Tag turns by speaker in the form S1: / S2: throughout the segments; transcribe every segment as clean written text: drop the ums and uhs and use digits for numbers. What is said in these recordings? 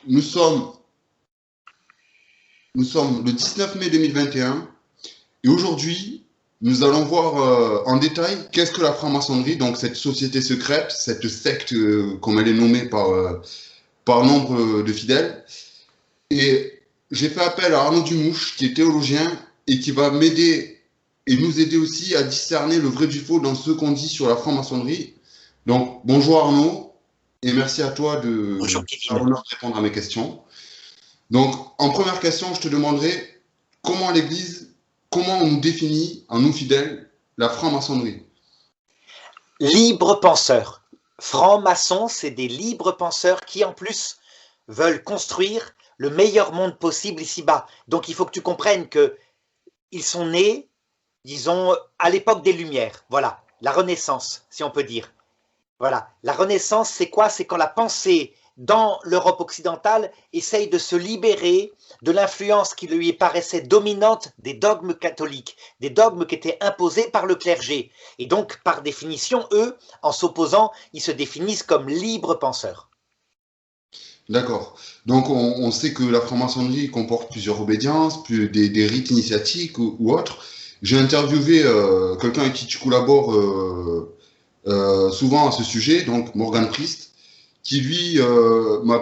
S1: nous sommes, nous sommes le 19 mai 2021 et aujourd'hui, nous allons voir en détail qu'est-ce que la franc-maçonnerie, donc cette société secrète, cette secte, comme elle est nommée par nombre de fidèles. Et j'ai fait appel à Arnaud Dumouche, qui est théologien et qui va m'aider et nous aider aussi à discerner le vrai du faux dans ce qu'on dit sur la franc-maçonnerie. Donc, bonjour Arnaud, et merci à toi de
S2: Bonjour
S1: faire
S2: Kevin.
S1: l'honneur de répondre à mes questions. Donc, en première question, je te demanderai comment l'Église, comment on nous définit, en nous fidèles, la franc-maçonnerie?
S2: Libre penseur. Francs-maçons, c'est des libres penseurs qui en plus veulent construire le meilleur monde possible ici-bas. Donc il faut que tu comprennes qu'ils sont nés, disons, à l'époque des Lumières. Voilà, la Renaissance, si on peut dire. Voilà, la Renaissance, c'est quoi? C'est quand la pensée dans l'Europe occidentale essaye de se libérer de l'influence qui lui paraissait dominante des dogmes catholiques, des dogmes qui étaient imposés par le clergé. Et donc, par définition, eux, en s'opposant, ils se définissent comme libres penseurs.
S1: D'accord. Donc, on sait que la franc-maçonnerie comporte plusieurs obédiences, des rites initiatiques ou autres. J'ai interviewé quelqu'un avec qui tu collabores souvent à ce sujet, donc Morgan Priest, qui lui m'a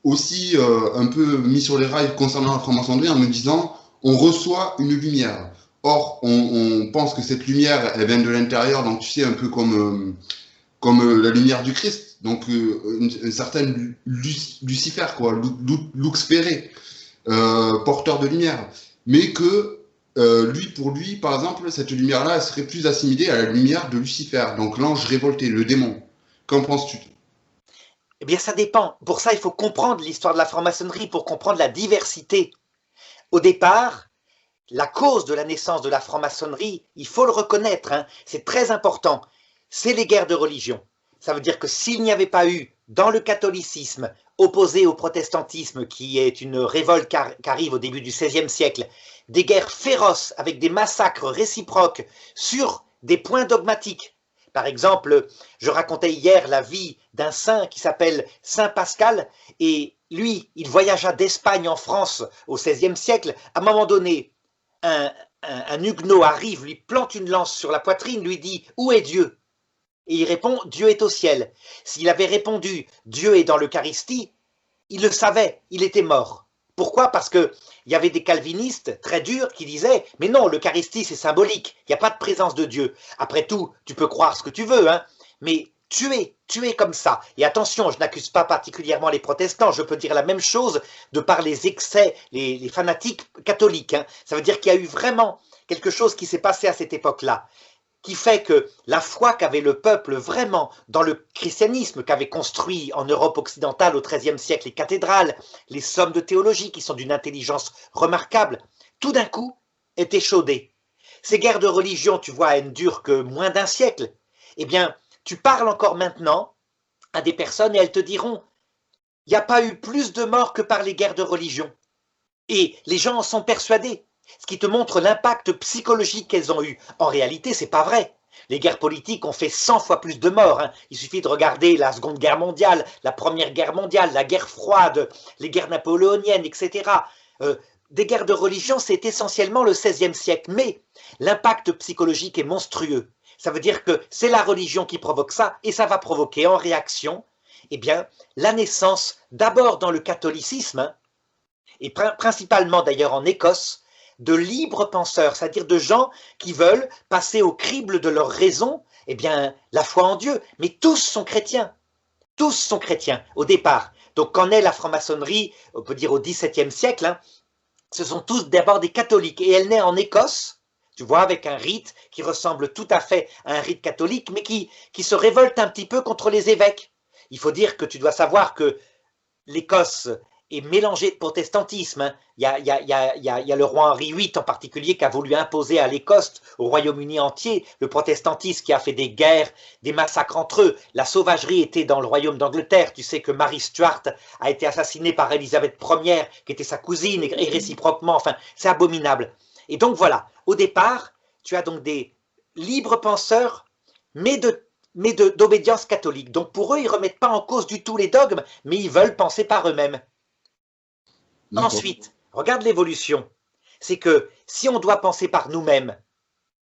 S1: aussi un peu mis sur les rails concernant la franc-maçonnerie en me disant on reçoit une lumière. Or, on pense que cette lumière, elle vient de l'intérieur, donc tu sais, un peu comme la lumière du Christ, donc une certaine Lucifer, quoi, Lux Ferré, porteur de lumière. Mais que pour lui, par exemple, cette lumière-là, elle serait plus assimilée à la lumière de Lucifer, donc l'ange révolté, le démon. Qu'en penses-tu?
S2: Eh bien, ça dépend. Pour ça, il faut comprendre l'histoire de la franc-maçonnerie pour comprendre la diversité. Au départ, la cause de la naissance de la franc-maçonnerie, il faut le reconnaître, hein, c'est très important, c'est les guerres de religion. Ça veut dire que s'il n'y avait pas eu, dans le catholicisme, opposé au protestantisme, qui est une révolte qui arrive au début du XVIe siècle, des guerres féroces avec des massacres réciproques sur des points dogmatiques. Par exemple, je racontais hier la vie d'un saint qui s'appelle Saint Pascal, et lui, il voyagea d'Espagne en France au XVIe siècle. À un moment donné, un huguenot arrive, lui plante une lance sur la poitrine, lui dit « Où est Dieu ?» Et il répond « Dieu est au ciel ». S'il avait répondu « Dieu est dans l'Eucharistie », il le savait, il était mort. Pourquoi? Parce qu'il y avait des calvinistes très durs qui disaient « Mais non, l'Eucharistie c'est symbolique, il n'y a pas de présence de Dieu. Après tout, tu peux croire ce que tu veux, hein, mais tu es comme ça. » Et attention, je n'accuse pas particulièrement les protestants, je peux dire la même chose de par les excès, les fanatiques catholiques. Hein. Ça veut dire qu'il y a eu vraiment quelque chose qui s'est passé à cette époque-là, qui fait que la foi qu'avait le peuple vraiment dans le christianisme, qu'avait construit en Europe occidentale au XIIIe siècle les cathédrales, les sommes de théologie qui sont d'une intelligence remarquable, tout d'un coup est échaudée. Ces guerres de religion, tu vois, elles ne durent que moins d'un siècle. Eh bien, tu parles encore maintenant à des personnes et elles te diront « Il n'y a pas eu plus de morts que par les guerres de religion ». Et les gens en sont persuadés, ce qui te montre l'impact psychologique qu'elles ont eu. En réalité, c'est pas vrai. Les guerres politiques ont fait 100 fois plus de morts. Hein. Il suffit de regarder la Seconde Guerre mondiale, la Première Guerre mondiale, la guerre froide, les guerres napoléoniennes, etc. Des guerres de religion, c'est essentiellement le XVIe siècle. Mais l'impact psychologique est monstrueux. Ça veut dire que c'est la religion qui provoque ça, et ça va provoquer en réaction, eh bien, la naissance, d'abord dans le catholicisme, hein, et principalement d'ailleurs en Écosse, de libres penseurs, c'est-à-dire de gens qui veulent passer au crible de leur raison, eh bien, la foi en Dieu. Mais tous sont chrétiens au départ. Donc quand naît la franc-maçonnerie, on peut dire au XVIIe siècle, hein, ce sont tous d'abord des catholiques, et elle naît en Écosse, tu vois, avec un rite qui ressemble tout à fait à un rite catholique, mais qui se révolte un petit peu contre les évêques. Il faut dire que tu dois savoir que l'Écosse est mélangée de protestantisme. Hein. Il y a le roi Henri VIII en particulier qui a voulu imposer à l'Écosse, au Royaume-Uni entier, le protestantisme, qui a fait des guerres, des massacres entre eux. La sauvagerie était dans le royaume d'Angleterre. Tu sais que Marie Stuart a été assassinée par Élisabeth Ier, qui était sa cousine, et réciproquement. Enfin, c'est abominable. Et donc voilà, au départ, tu as donc des libres penseurs, mais mais d'obédience catholique. Donc pour eux, ils ne remettent pas en cause du tout les dogmes, mais ils veulent penser par eux-mêmes. Ensuite, regarde l'évolution. C'est que si on doit penser par nous-mêmes,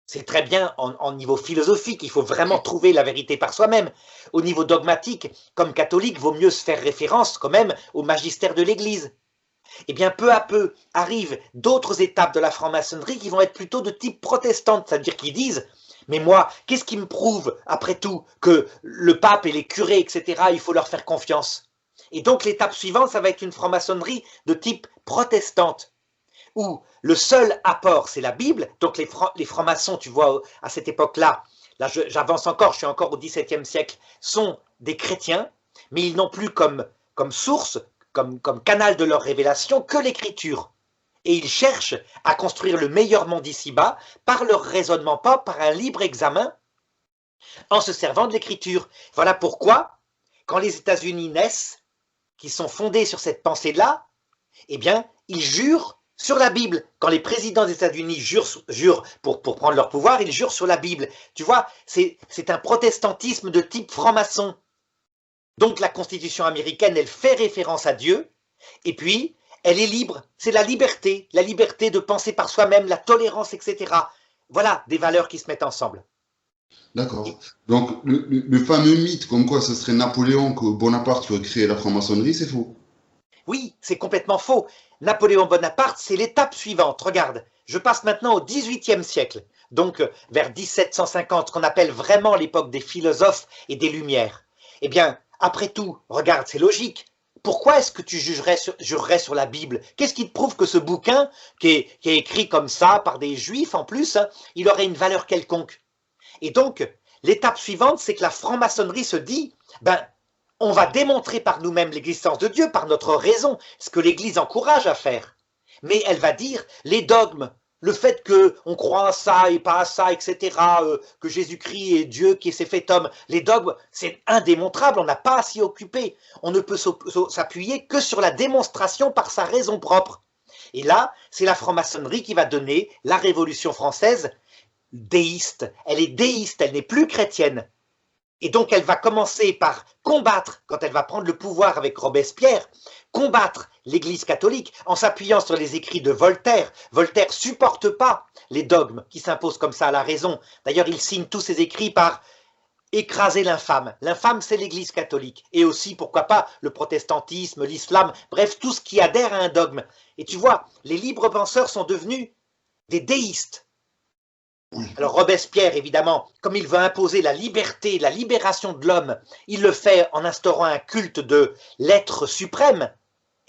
S2: c'est très bien en niveau philosophique, il faut vraiment trouver la vérité par soi-même. Au niveau dogmatique, comme catholique, vaut mieux se faire référence quand même au magistère de l'Église. Et bien peu à peu arrivent d'autres étapes de la franc-maçonnerie qui vont être plutôt de type protestante, c'est-à-dire qu'ils disent « mais moi, qu'est-ce qui me prouve, après tout, que le pape et les curés, etc., il faut leur faire confiance ?» Et donc l'étape suivante, ça va être une franc-maçonnerie de type protestante, où le seul apport, c'est la Bible. Donc les francs-maçons, tu vois, à cette époque-là, là, j'avance encore, je suis encore au XVIIe siècle, sont des chrétiens, mais ils n'ont plus comme source, comme canal de leur révélation, que l'écriture. Et ils cherchent à construire le meilleur monde ici-bas par leur raisonnement, pas par un libre examen, en se servant de l'écriture. Voilà pourquoi, quand les États-Unis naissent, qui sont fondés sur cette pensée-là, eh bien, ils jurent sur la Bible. Quand les présidents des États-Unis jurent pour prendre leur pouvoir, ils jurent sur la Bible. Tu vois, c'est un protestantisme de type franc-maçon. Donc la Constitution américaine, elle fait référence à Dieu, et puis elle est libre. C'est la liberté de penser par soi-même, la tolérance, etc. Voilà des valeurs qui se mettent ensemble.
S1: D'accord. Donc le fameux mythe comme quoi ce serait Napoléon que Bonaparte qui aurait créé la franc-maçonnerie, c'est faux.
S2: Oui, c'est complètement faux. Napoléon Bonaparte, c'est l'étape suivante. Regarde, je passe maintenant au XVIIIe siècle, donc vers 1750, ce qu'on appelle vraiment l'époque des philosophes et des Lumières. Eh bien, après tout, regarde, c'est logique. Pourquoi est-ce que tu jurerais sur la Bible? Qu'est-ce qui te prouve que ce bouquin, qui est écrit comme ça par des juifs en plus, hein, il aurait une valeur quelconque? Et donc, l'étape suivante, c'est que la franc-maçonnerie se dit, ben, on va démontrer par nous-mêmes l'existence de Dieu, par notre raison, ce que l'Église encourage à faire. Mais elle va dire, les dogmes, le fait qu'on croit à ça et pas à ça, etc., que Jésus-Christ est Dieu qui s'est fait homme, les dogmes, c'est indémontrable, on n'a pas à s'y occuper. On ne peut s'appuyer que sur la démonstration par sa raison propre. Et là, c'est la franc-maçonnerie qui va donner la Révolution française déiste. Elle est déiste, elle n'est plus chrétienne. Et donc elle va commencer par combattre, quand elle va prendre le pouvoir avec Robespierre, combattre l'Église catholique en s'appuyant sur les écrits de Voltaire. Voltaire supporte pas les dogmes qui s'imposent comme ça à la raison. D'ailleurs, il signe tous ses écrits par écraser l'infâme. L'infâme, c'est l'Église catholique. Et aussi, pourquoi pas, le protestantisme, l'islam, bref, tout ce qui adhère à un dogme. Et tu vois, les libres penseurs sont devenus des déistes. Alors Robespierre, évidemment, comme il veut imposer la liberté, la libération de l'homme, il le fait en instaurant un culte de l'être suprême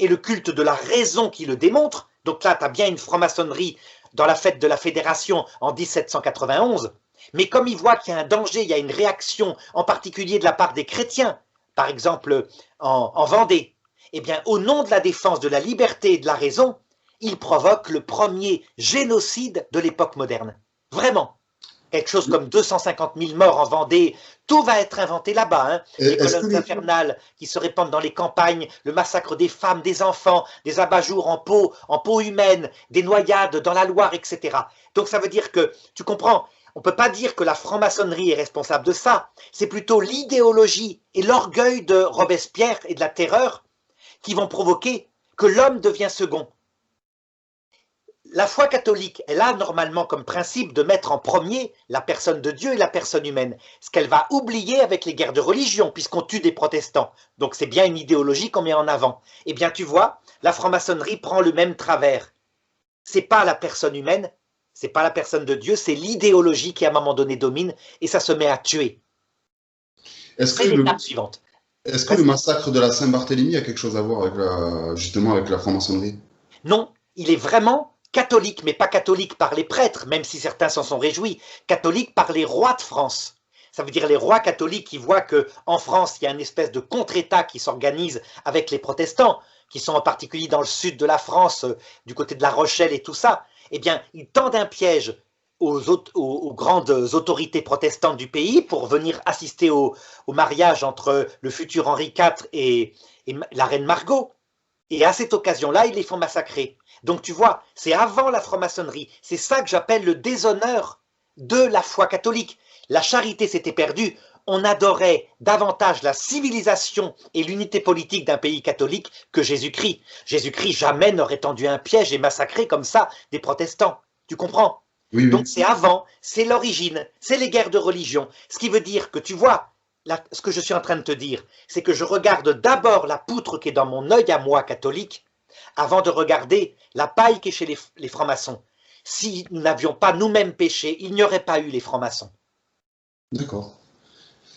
S2: et le culte de la raison qui le démontre. Donc là, tu as bien une franc-maçonnerie dans la fête de la Fédération en 1791. Mais comme il voit qu'il y a un danger, il y a une réaction, en particulier de la part des chrétiens, par exemple en Vendée, eh bien, au nom de la défense de la liberté et de la raison, il provoque le premier génocide de l'époque moderne. Vraiment, quelque chose comme 250 000 morts en Vendée, tout va être inventé là-bas. Hein. Les colonnes infernales qui se répandent dans les campagnes, le massacre des femmes, des enfants, des abat-jours en peau humaine, des noyades dans la Loire, etc. Donc ça veut dire que, tu comprends, on ne peut pas dire que la franc-maçonnerie est responsable de ça. C'est plutôt l'idéologie et l'orgueil de Robespierre et de la terreur qui vont provoquer que l'homme devient second. La foi catholique, elle a normalement comme principe de mettre en premier la personne de Dieu et la personne humaine, ce qu'elle va oublier avec les guerres de religion, puisqu'on tue des protestants. Donc c'est bien une idéologie qu'on met en avant. Eh bien tu vois, la franc-maçonnerie prend le même travers. C'est pas la personne humaine, c'est pas la personne de Dieu, c'est l'idéologie qui à un moment donné domine, et ça se met à tuer. C'est l'étape suivante.
S1: Est-ce que le massacre de la Saint-Barthélemy a quelque chose à voir avec justement avec la franc-maçonnerie?
S2: Non, il est vraiment catholique, mais pas catholique par les prêtres, même si certains s'en sont réjouis, catholique par les rois de France. Ça veut dire les rois catholiques qui voient qu'en France, il y a une espèce de contre-État qui s'organise avec les protestants, qui sont en particulier dans le sud de la France, du côté de La Rochelle et tout ça. Eh bien, ils tendent un piège aux grandes autorités protestantes du pays pour venir assister au mariage entre le futur Henri IV et la reine Margot. Et à cette occasion-là, ils les font massacrer. Donc tu vois, c'est avant la franc-maçonnerie. C'est ça que j'appelle le déshonneur de la foi catholique. La charité s'était perdue. on adorait davantage la civilisation et l'unité politique d'un pays catholique que Jésus-Christ. Jésus-Christ jamais n'aurait tendu un piège et massacré comme ça des protestants. Tu comprends?
S1: Oui,
S2: Donc
S1: oui.
S2: c'est avant, c'est l'origine, c'est les guerres de religion. Ce qui veut dire que tu vois, là, ce que je suis en train de te dire, c'est que je regarde d'abord la poutre qui est dans mon œil à moi catholique, avant de regarder la paille qui est chez les francs-maçons. Si nous n'avions pas nous-mêmes péché, il n'y aurait pas eu les francs-maçons.
S1: D'accord.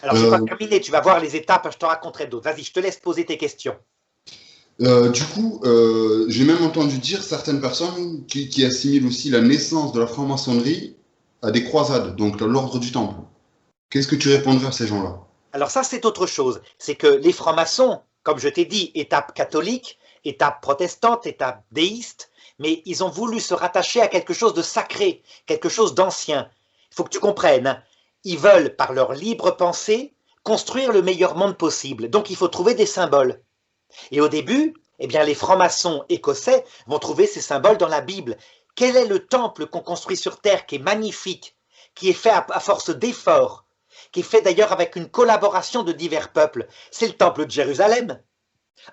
S2: Alors, je n'ai pas terminé, tu vas voir les étapes, je te raconterai d'autres. Vas-y, je te laisse poser tes questions.
S1: Du coup, j'ai même entendu dire certaines personnes qui assimilent aussi la naissance de la franc-maçonnerie à des croisades, donc à l'ordre du Temple. Qu'est-ce que tu répondrais à ces gens-là?
S2: Alors ça, c'est autre chose. C'est que les francs-maçons, comme je t'ai dit, étape catholique, étape protestante, étape déiste, mais ils ont voulu se rattacher à quelque chose de sacré, quelque chose d'ancien. Il faut que tu comprennes, hein. Ils veulent, par leur libre pensée, construire le meilleur monde possible. Donc il faut trouver des symboles. Et au début, eh bien, les francs-maçons écossais vont trouver ces symboles dans la Bible. Quel est le temple qu'on construit sur terre qui est magnifique, qui est fait à force d'efforts, qui est fait d'ailleurs avec une collaboration de divers peuples? C'est le temple de Jérusalem.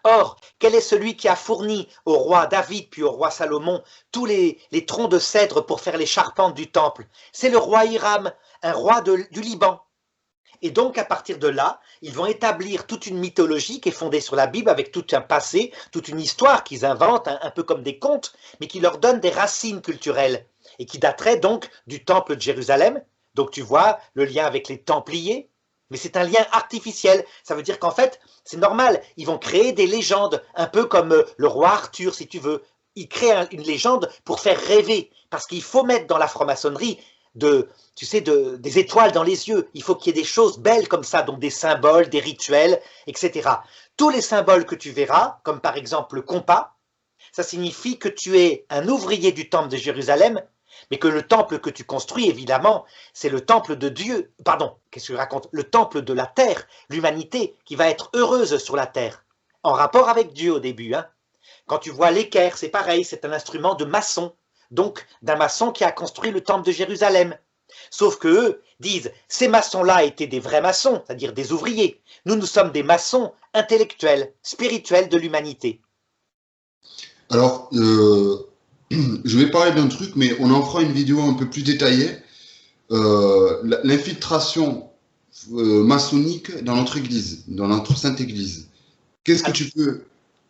S2: Or, quel est celui qui a fourni au roi David puis au roi Salomon tous les troncs de cèdre pour faire les charpentes du temple? C'est le roi Hiram, un roi du Liban. Et donc, à partir de là, ils vont établir toute une mythologie qui est fondée sur la Bible, avec tout un passé, toute une histoire qu'ils inventent, un peu comme des contes, mais qui leur donne des racines culturelles, et qui daterait donc du temple de Jérusalem. Donc tu vois le lien avec les Templiers, mais c'est un lien artificiel. Ça veut dire qu'en fait, c'est normal, ils vont créer des légendes, un peu comme le roi Arthur, si tu veux. Ils créent une légende pour faire rêver, parce qu'il faut mettre dans la franc-maçonnerie tu sais, des étoiles dans les yeux. Il faut qu'il y ait des choses belles comme ça, donc des symboles, des rituels, etc. Tous les symboles que tu verras, comme par exemple le compas, ça signifie que tu es un ouvrier du temple de Jérusalem, mais que le temple que tu construis, évidemment, c'est le temple de Dieu, pardon, qu'est-ce que je raconte? Le temple de la terre, l'humanité qui va être heureuse sur la terre, en rapport avec Dieu au début, hein. Quand tu vois l'équerre, c'est pareil, c'est un instrument de maçon, donc d'un maçon qui a construit le temple de Jérusalem. Sauf que eux disent, ces maçons-là étaient des vrais maçons, c'est-à-dire des ouvriers. Nous sommes des maçons intellectuels, spirituels de l'humanité.
S1: Alors, je vais parler d'un truc, mais on en fera une vidéo un peu plus détaillée. L'infiltration maçonnique dans notre église, dans notre sainte église. Qu'est-ce que tu peux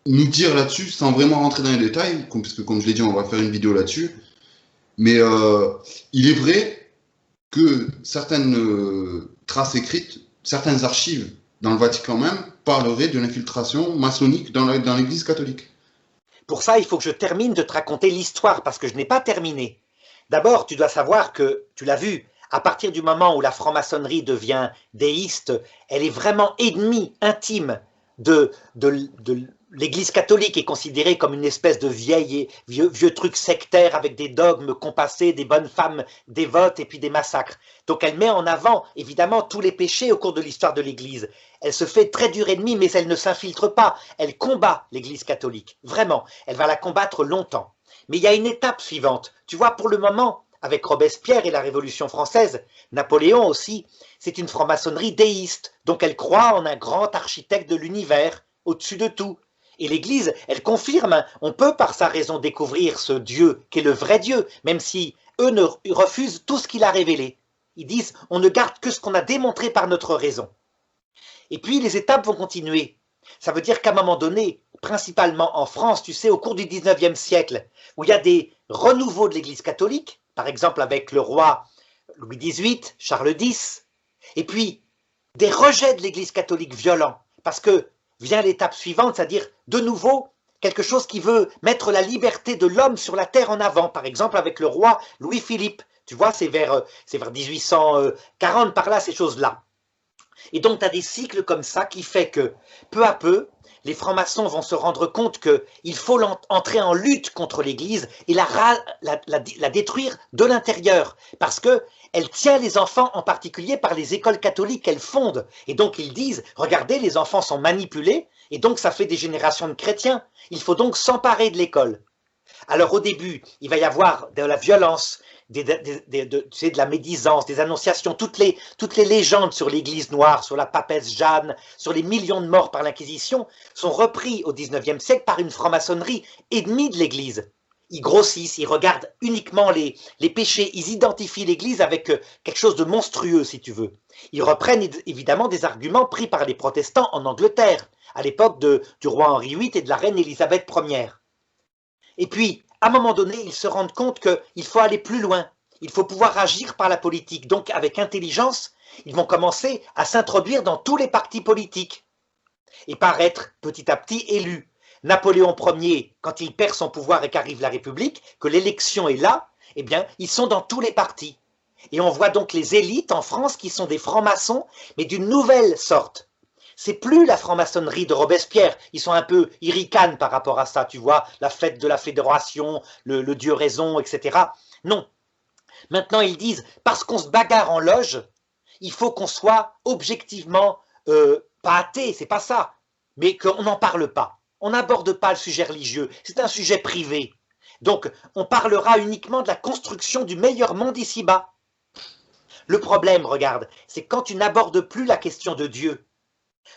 S1: nous dire là-dessus, sans vraiment rentrer dans les détails, parce que comme je l'ai dit, on va faire une vidéo là-dessus. Mais il est vrai que certaines traces écrites, certaines archives dans le Vatican même, parleraient de l'infiltration maçonnique dans l'église catholique.
S2: Pour ça, il faut que je termine de te raconter l'histoire, parce que je n'ai pas terminé. D'abord, tu dois savoir que, tu l'as vu, à partir du moment où la franc-maçonnerie devient déiste, elle est vraiment ennemie intime de l'Église catholique, est considérée comme une espèce de vieux truc sectaire avec des dogmes compassés, des bonnes femmes dévotes et puis des massacres. Donc elle met en avant évidemment tous les péchés au cours de l'histoire de l'Église. Elle se fait très dure ennemie, mais elle ne s'infiltre pas. Elle combat l'Église catholique, vraiment. Elle va la combattre longtemps. Mais il y a une étape suivante. Tu vois, pour le moment, avec Robespierre et la Révolution française, Napoléon aussi, c'est une franc-maçonnerie déiste. Donc elle croit en un grand architecte de l'univers, au-dessus de tout. Et l'Église, elle confirme, on peut par sa raison découvrir ce Dieu qui est le vrai Dieu, même si eux refusent tout ce qu'il a révélé. Ils disent, on ne garde que ce qu'on a démontré par notre raison. Et puis les étapes vont continuer. Ça veut dire qu'à un moment donné, principalement en France, tu sais, au cours du 19e siècle, où il y a des renouveaux de l'Église catholique, par exemple avec le roi Louis XVIII, Charles X, et puis des rejets de l'Église catholique violents, parce que vient l'étape suivante, c'est-à-dire de nouveau quelque chose qui veut mettre la liberté de l'homme sur la terre en avant, par exemple avec le roi Louis-Philippe. Tu vois, c'est vers 1840 par là, ces choses-là. Et donc tu as des cycles comme ça qui fait que peu à peu, les francs-maçons vont se rendre compte qu'il faut entrer en lutte contre l'Église et la détruire de l'intérieur, parce qu'elle tient les enfants en particulier par les écoles catholiques qu'elle fonde. Et donc ils disent, regardez, les enfants sont manipulés, et donc ça fait des générations de chrétiens. Il faut donc s'emparer de l'école. Alors au début, il va y avoir de la violence, tu sais, de la médisance, des annonciations, toutes les légendes sur l'Église noire, sur la papesse Jeanne, sur les millions de morts par l'Inquisition, sont repris au XIXe siècle par une franc-maçonnerie ennemie de l'Église. Ils grossissent, ils regardent uniquement les péchés, ils identifient l'Église avec quelque chose de monstrueux, si tu veux. Ils reprennent évidemment des arguments pris par les protestants en Angleterre, à l'époque du roi Henri VIII et de la reine Élisabeth Ier. Et puis, à un moment donné, ils se rendent compte qu'il faut aller plus loin. Il faut pouvoir agir par la politique. Donc, avec intelligence, ils vont commencer à s'introduire dans tous les partis politiques et par être petit à petit élus. Napoléon Ier, quand il perd son pouvoir et qu'arrive la République, que l'élection est là, eh bien, ils sont dans tous les partis. Et on voit donc les élites en France qui sont des francs-maçons, mais d'une nouvelle sorte. C'est plus la franc-maçonnerie de Robespierre. Ils sont un peu ricanes par rapport à ça, tu vois, la fête de la fédération, le dieu raison, etc. Non. Maintenant, ils disent, parce qu'on se bagarre en loge, il faut qu'on soit objectivement, pas athée, c'est pas ça, mais qu'on n'en parle pas. On n'aborde pas le sujet religieux, c'est un sujet privé. Donc, on parlera uniquement de la construction du meilleur monde ici-bas. Le problème, regarde, c'est quand tu n'abordes plus la question de Dieu,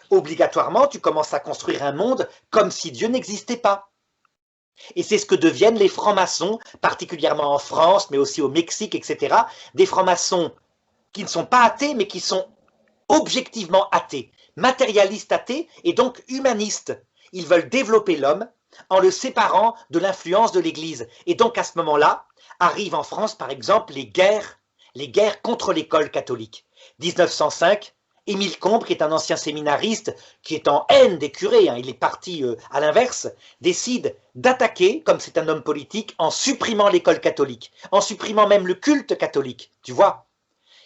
S2: obligatoirement, tu commences à construire un monde comme si Dieu n'existait pas. Et c'est ce que deviennent les francs-maçons, particulièrement en France, mais aussi au Mexique, etc. Des francs-maçons qui ne sont pas athées, mais qui sont objectivement athées, matérialistes athées et donc humanistes. Ils veulent développer l'homme en le séparant de l'influence de l'Église. Et donc à ce moment-là, arrivent en France, par exemple, les guerres contre l'école catholique. 1905, Émile Combes, qui est un ancien séminariste, qui est en haine des curés, il est parti à l'inverse, décide d'attaquer, comme c'est un homme politique, en supprimant l'école catholique, en supprimant même le culte catholique, tu vois.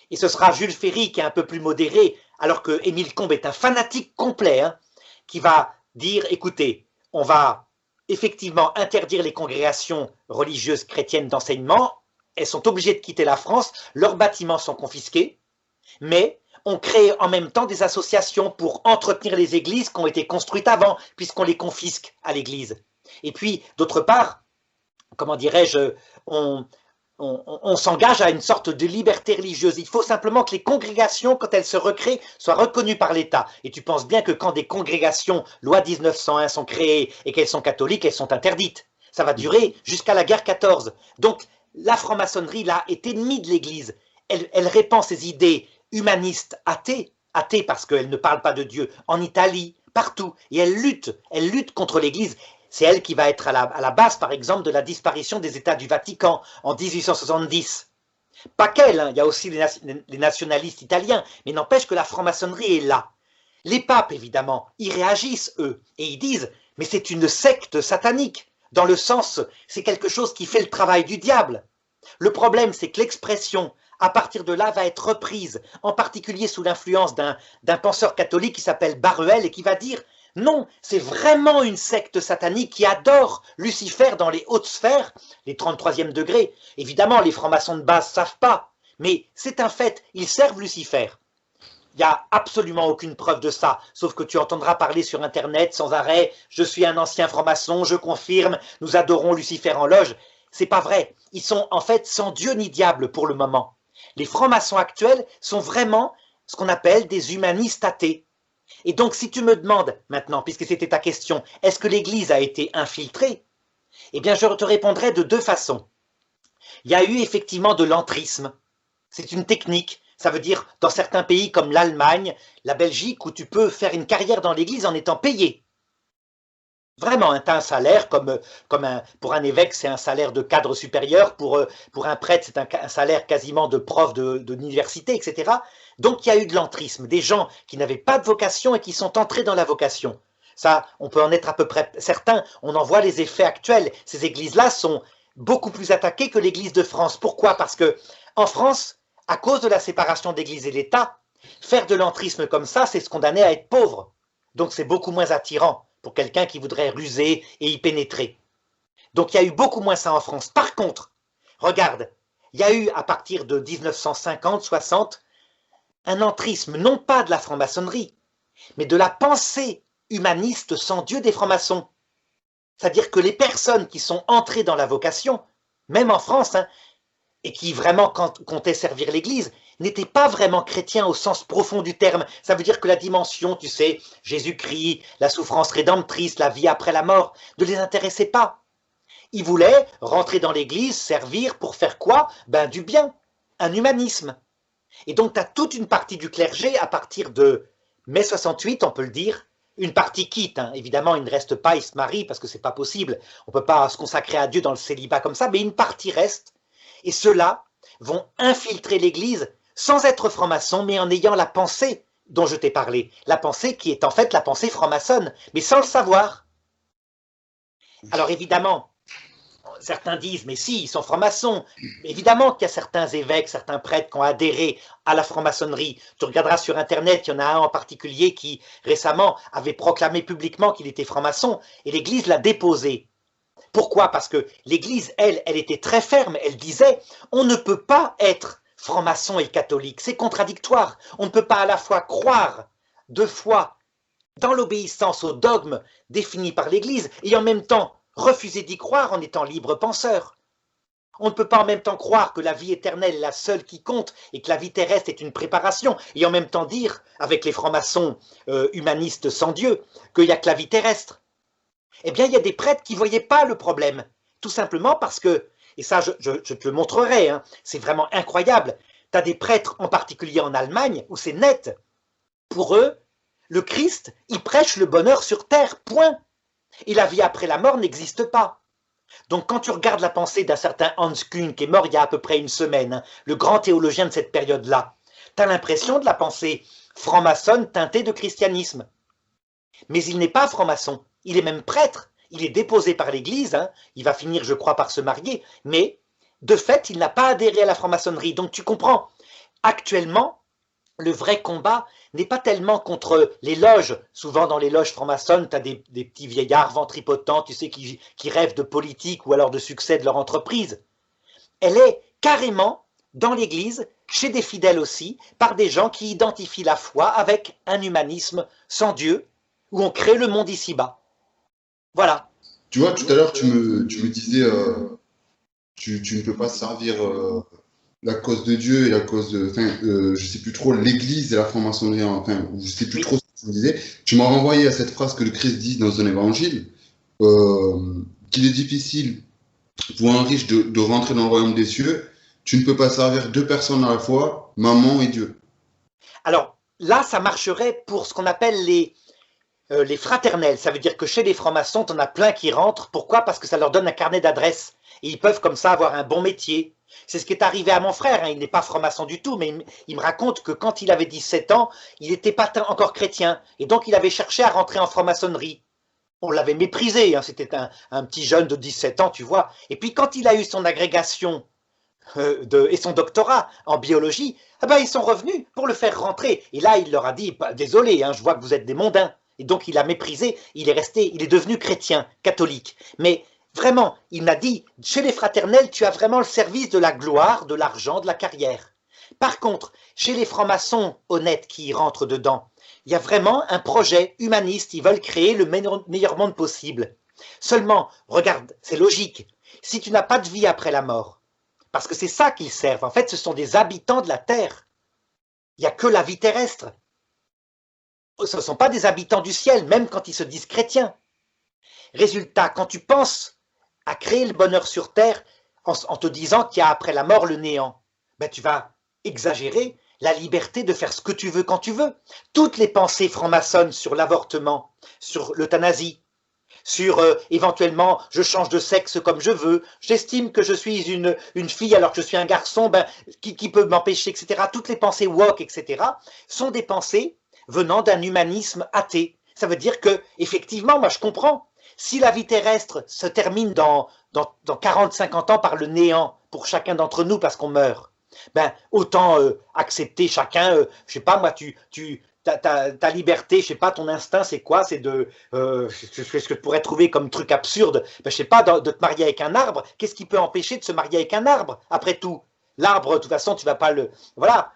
S2: Et ce sera Jules Ferry, qui est un peu plus modéré, alors que Émile Combes est un fanatique complet, qui va dire, écoutez, on va effectivement interdire les congrégations religieuses chrétiennes d'enseignement, elles sont obligées de quitter la France, leurs bâtiments sont confisqués, mais on crée en même temps des associations pour entretenir les églises qui ont été construites avant, puisqu'on les confisque à l'église. Et puis, d'autre part, comment dirais-je, on s'engage à une sorte de liberté religieuse. Il faut simplement que les congrégations, quand elles se recréent, soient reconnues par l'État. Et tu penses bien que quand des congrégations, loi 1901, sont créées et qu'elles sont catholiques, elles sont interdites. Ça va durer jusqu'à la guerre 14. Donc, la franc-maçonnerie, là, est ennemie de l'Église. Elle répand ses idées humanistes athées parce qu'elle ne parle pas de Dieu, en Italie, partout. Et elle lutte contre l'Église. C'est elle qui va être à la base, par exemple, de la disparition des États du Vatican en 1870. Pas qu'elle, il y a aussi les nationalistes italiens, mais n'empêche que la franc-maçonnerie est là. Les papes, évidemment, y réagissent, eux, et ils disent « mais c'est une secte satanique », dans le sens, c'est quelque chose qui fait le travail du diable. Le problème, c'est que l'expression, à partir de là, va être reprise, en particulier sous l'influence d'un penseur catholique qui s'appelle Baruel et qui va dire « non, c'est vraiment une secte satanique qui adore Lucifer dans les hautes sphères, les 33e degrés. Évidemment, les francs-maçons de base ne savent pas, mais c'est un fait, ils servent Lucifer. Il n'y a absolument aucune preuve de ça, sauf que tu entendras parler sur Internet sans arrêt « je suis un ancien franc-maçon, je confirme, nous adorons Lucifer en loge ». C'est pas vrai, ils sont en fait sans Dieu ni diable pour le moment. Les francs-maçons actuels sont vraiment ce qu'on appelle des humanistes athées. Et donc si tu me demandes maintenant, puisque c'était ta question, est-ce que l'Église a été infiltrée? Eh bien je te répondrai de deux façons. Il y a eu effectivement de l'entrisme, c'est une technique. Ça veut dire, dans certains pays comme l'Allemagne, la Belgique, où tu peux faire une carrière dans l'Église en étant payé. Vraiment, tu as un salaire, pour un évêque, c'est un salaire de cadre supérieur, pour un prêtre, c'est un salaire quasiment de prof d'université, etc. Donc, il y a eu de l'entrisme, des gens qui n'avaient pas de vocation et qui sont entrés dans la vocation. Ça, on peut en être à peu près certain, on en voit les effets actuels. Ces églises-là sont beaucoup plus attaquées que l'Église de France. Pourquoi? Parce que en France, à cause de la séparation d'Église et d'État, faire de l'entrisme comme ça, c'est se condamner à être pauvre. Donc c'est beaucoup moins attirant pour quelqu'un qui voudrait ruser et y pénétrer. Donc il y a eu beaucoup moins ça en France. Par contre, regarde, il y a eu à partir de 1950-60 un entrisme, non pas de la franc-maçonnerie, mais de la pensée humaniste sans Dieu des francs-maçons. C'est-à-dire que les personnes qui sont entrées dans la vocation, même en France, et qui vraiment comptait servir l'Église, n'étaient pas vraiment chrétiens au sens profond du terme. Ça veut dire que la dimension, tu sais, Jésus-Christ, la souffrance rédemptrice, la vie après la mort, ne les intéressait pas. Ils voulaient rentrer dans l'Église, servir pour faire quoi? Ben, du bien, un humanisme. Et donc, tu as toute une partie du clergé à partir de mai 68, on peut le dire. Une partie quitte, hein. Évidemment, ils ne restent pas, ils se marient parce que c'est pas possible. On ne peut pas se consacrer à Dieu dans le célibat comme ça, mais une partie reste. Et ceux-là vont infiltrer l'Église sans être francs-maçons, mais en ayant la pensée dont je t'ai parlé. La pensée qui est en fait la pensée franc-maçonne, mais sans le savoir. Alors évidemment, certains disent, mais si, ils sont francs-maçons. Évidemment qu'il y a certains évêques, certains prêtres qui ont adhéré à la franc-maçonnerie. Tu regarderas sur Internet, il y en a un en particulier qui, récemment, avait proclamé publiquement qu'il était franc-maçon, et l'Église l'a déposé. Pourquoi? Parce que l'Église, elle était très ferme. Elle disait, on ne peut pas être franc-maçon et catholique. C'est contradictoire. On ne peut pas à la fois croire de foi dans l'obéissance aux dogmes définis par l'Église et en même temps refuser d'y croire en étant libre penseur. On ne peut pas en même temps croire que la vie éternelle est la seule qui compte et que la vie terrestre est une préparation et en même temps dire, avec les francs-maçons humanistes sans Dieu, qu'il n'y a que la vie terrestre. Eh bien, il y a des prêtres qui ne voyaient pas le problème, tout simplement parce que, et ça je te le montrerai, hein, c'est vraiment incroyable, tu as des prêtres, en particulier en Allemagne, où c'est net. Pour eux, le Christ, il prêche le bonheur sur terre, point. Et la vie après la mort n'existe pas. Donc quand tu regardes la pensée d'un certain Hans Küng, qui est mort il y a à peu près une semaine, hein, le grand théologien de cette période-là, tu as l'impression de la pensée franc-maçonne teintée de christianisme. Mais il n'est pas franc-maçon, il est même prêtre, il est déposé par l'Église, hein, il va finir, je crois, par se marier, mais de fait, il n'a pas adhéré à la franc-maçonnerie. Donc tu comprends, actuellement, le vrai combat n'est pas tellement contre les loges. Souvent dans les loges franc-maçonnes, tu as des petits vieillards ventripotents, tu sais, qui rêvent de politique ou alors de succès de leur entreprise. Elle est carrément dans l'Église, chez des fidèles aussi, par des gens qui identifient la foi avec un humanisme sans Dieu, où on crée le monde ici-bas. Voilà.
S1: Tu vois, tout à l'heure, tu me disais, tu ne peux pas servir la cause de Dieu et la cause de, enfin, je sais plus trop, l'Église et la franc-maçonnerie, enfin, je sais plus trop ce que tu me disais. Tu m'as renvoyé à cette phrase que le Christ dit dans un évangile, qu'il est difficile pour un riche de rentrer dans le royaume des cieux. Tu ne peux pas servir deux personnes à la fois, maman et Dieu.
S2: Alors là, ça marcherait pour ce qu'on appelle les fraternels. Ça veut dire que chez les francs-maçons, tu en as plein qui rentrent. Pourquoi? Parce que ça leur donne un carnet d'adresses. Et ils peuvent comme ça avoir un bon métier. C'est ce qui est arrivé à mon frère, hein. Il n'est pas franc-maçon du tout, mais il me raconte que quand il avait 17 ans, il n'était pas encore chrétien. Et donc il avait cherché à rentrer en franc-maçonnerie. On l'avait méprisé, hein. C'était un petit jeune de 17 ans, tu vois. Et puis quand il a eu son agrégation et son doctorat en biologie, eh ben, ils sont revenus pour le faire rentrer. Et là, il leur a dit, désolé, hein, je vois que vous êtes des mondains. Et donc il a méprisé, il est devenu chrétien, catholique. Mais vraiment, il m'a dit, chez les fraternels, tu as vraiment le service de la gloire, de l'argent, de la carrière. Par contre, chez les francs-maçons honnêtes qui y rentrent dedans, il y a vraiment un projet humaniste, ils veulent créer le meilleur monde possible. Seulement, regarde, c'est logique, si tu n'as pas de vie après la mort, parce que c'est ça qu'ils servent, en fait ce sont des habitants de la terre, il n'y a que la vie terrestre. Ce ne sont pas des habitants du ciel, même quand ils se disent chrétiens. Résultat, quand tu penses à créer le bonheur sur terre en te disant qu'il y a après la mort le néant, ben tu vas exagérer la liberté de faire ce que tu veux quand tu veux. Toutes les pensées franc-maçonnes sur l'avortement, sur l'euthanasie, sur éventuellement je change de sexe comme je veux, j'estime que je suis une fille alors que je suis un garçon, ben, qui peut m'empêcher, etc. Toutes les pensées woke, etc. sont des pensées venant d'un humanisme athée. Ça veut dire que, effectivement, moi je comprends, si la vie terrestre se termine dans 40-50 ans par le néant pour chacun d'entre nous parce qu'on meurt, ben autant accepter chacun, je sais pas moi, ta liberté, je sais pas, ton instinct c'est quoi? C'est ce que je pourrais trouver comme truc absurde, ben, je sais pas, de te marier avec un arbre. Qu'est-ce qui peut empêcher de se marier avec un arbre? Après tout, l'arbre, de toute façon, tu vas pas le... Voilà,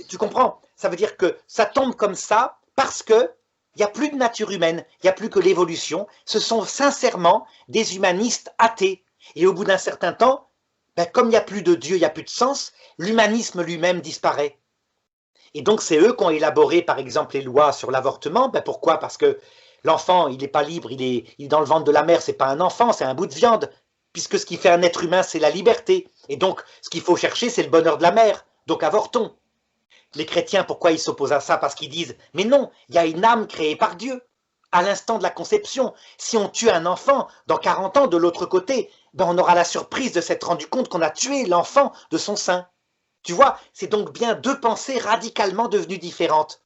S2: tu comprends? Ça veut dire que ça tombe comme ça parce que il n'y a plus de nature humaine, il n'y a plus que l'évolution. Ce sont sincèrement des humanistes athées. Et au bout d'un certain temps, ben, comme il n'y a plus de Dieu, il n'y a plus de sens, l'humanisme lui-même disparaît. Et donc c'est eux qui ont élaboré par exemple les lois sur l'avortement. Ben, pourquoi? Parce que l'enfant, il n'est pas libre, il est dans le ventre de la mère, c'est pas un enfant, c'est un bout de viande, puisque ce qui fait un être humain, c'est la liberté. Et donc ce qu'il faut chercher, c'est le bonheur de la mère. Donc avortons. Les chrétiens, pourquoi ils s'opposent à ça? Parce qu'ils disent, mais non, il y a une âme créée par Dieu, à l'instant de la conception. Si on tue un enfant, dans 40 ans, de l'autre côté, ben on aura la surprise de s'être rendu compte qu'on a tué l'enfant de son sein. Tu vois, c'est donc bien deux pensées radicalement devenues différentes.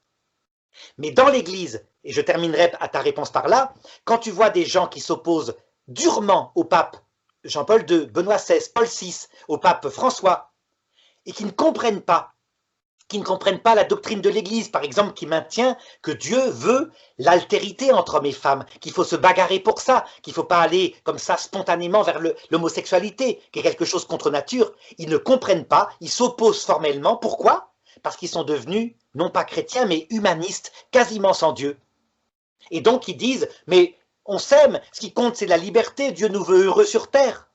S2: Mais dans l'Église, et je terminerai à ta réponse par là, quand tu vois des gens qui s'opposent durement au pape Jean-Paul II, Benoît XVI, Paul VI, au pape François, et qui ne comprennent pas la doctrine de l'Église, par exemple, qui maintient que Dieu veut l'altérité entre hommes et femmes, qu'il faut se bagarrer pour ça, qu'il ne faut pas aller comme ça spontanément vers l'homosexualité, qui est quelque chose contre nature. Ils ne comprennent pas, ils s'opposent formellement. Pourquoi? Parce qu'ils sont devenus, non pas chrétiens, mais humanistes, quasiment sans Dieu. Et donc ils disent, mais on s'aime, ce qui compte c'est la liberté, Dieu nous veut heureux sur terre.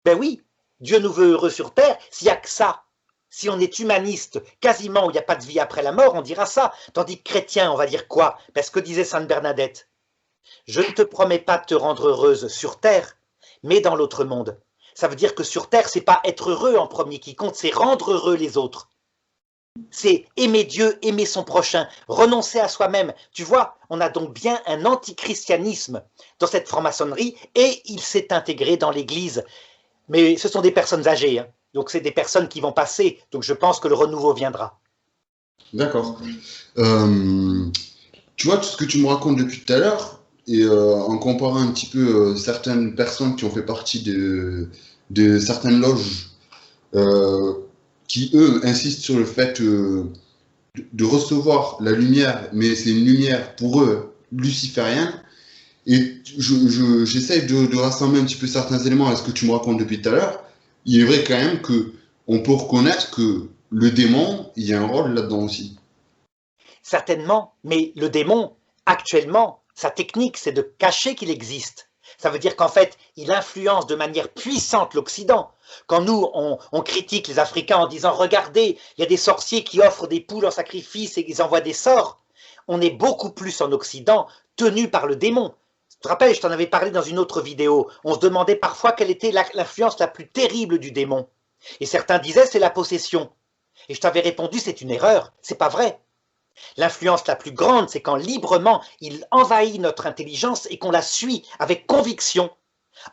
S2: Ben oui, Dieu nous veut heureux sur terre, s'il n'y a que ça. Si on est humaniste, quasiment où il n'y a pas de vie après la mort, on dira ça. Tandis que chrétien, on va dire quoi? Parce que disait Sainte Bernadette, je ne te promets pas de te rendre heureuse sur terre, mais dans l'autre monde. Ça veut dire que sur terre, c'est pas être heureux en premier qui compte, c'est rendre heureux les autres. C'est aimer Dieu, aimer son prochain, renoncer à soi-même. Tu vois, on a donc bien un antichristianisme dans cette franc-maçonnerie et il s'est intégré dans l'Église. Mais ce sont des personnes âgées, hein. Donc c'est des personnes qui vont passer, donc je pense que le renouveau viendra.
S1: D'accord. Tu vois, tout ce que tu me racontes depuis tout à l'heure, et en comparant un petit peu certaines personnes qui ont fait partie de certaines loges, euh, qui eux insistent sur le fait de recevoir la lumière, mais c'est une lumière pour eux luciférienne, et j'essaye de rassembler un petit peu certains éléments à ce que tu me racontes depuis tout à l'heure. Il est vrai quand même que on peut reconnaître que le démon, il y a un rôle là-dedans aussi.
S2: Certainement, mais le démon, actuellement, sa technique, c'est de cacher qu'il existe. Ça veut dire qu'en fait, il influence de manière puissante l'Occident. Quand nous, on critique les Africains en disant « Regardez, il y a des sorciers qui offrent des poules en sacrifice et ils envoient des sorts », on est beaucoup plus en Occident tenu par le démon. Tu te rappelles, je t'en avais parlé dans une autre vidéo. On se demandait parfois quelle était l'influence la plus terrible du démon. Et certains disaient c'est la possession. Et je t'avais répondu c'est une erreur, c'est pas vrai. L'influence la plus grande, c'est quand librement il envahit notre intelligence et qu'on la suit avec conviction.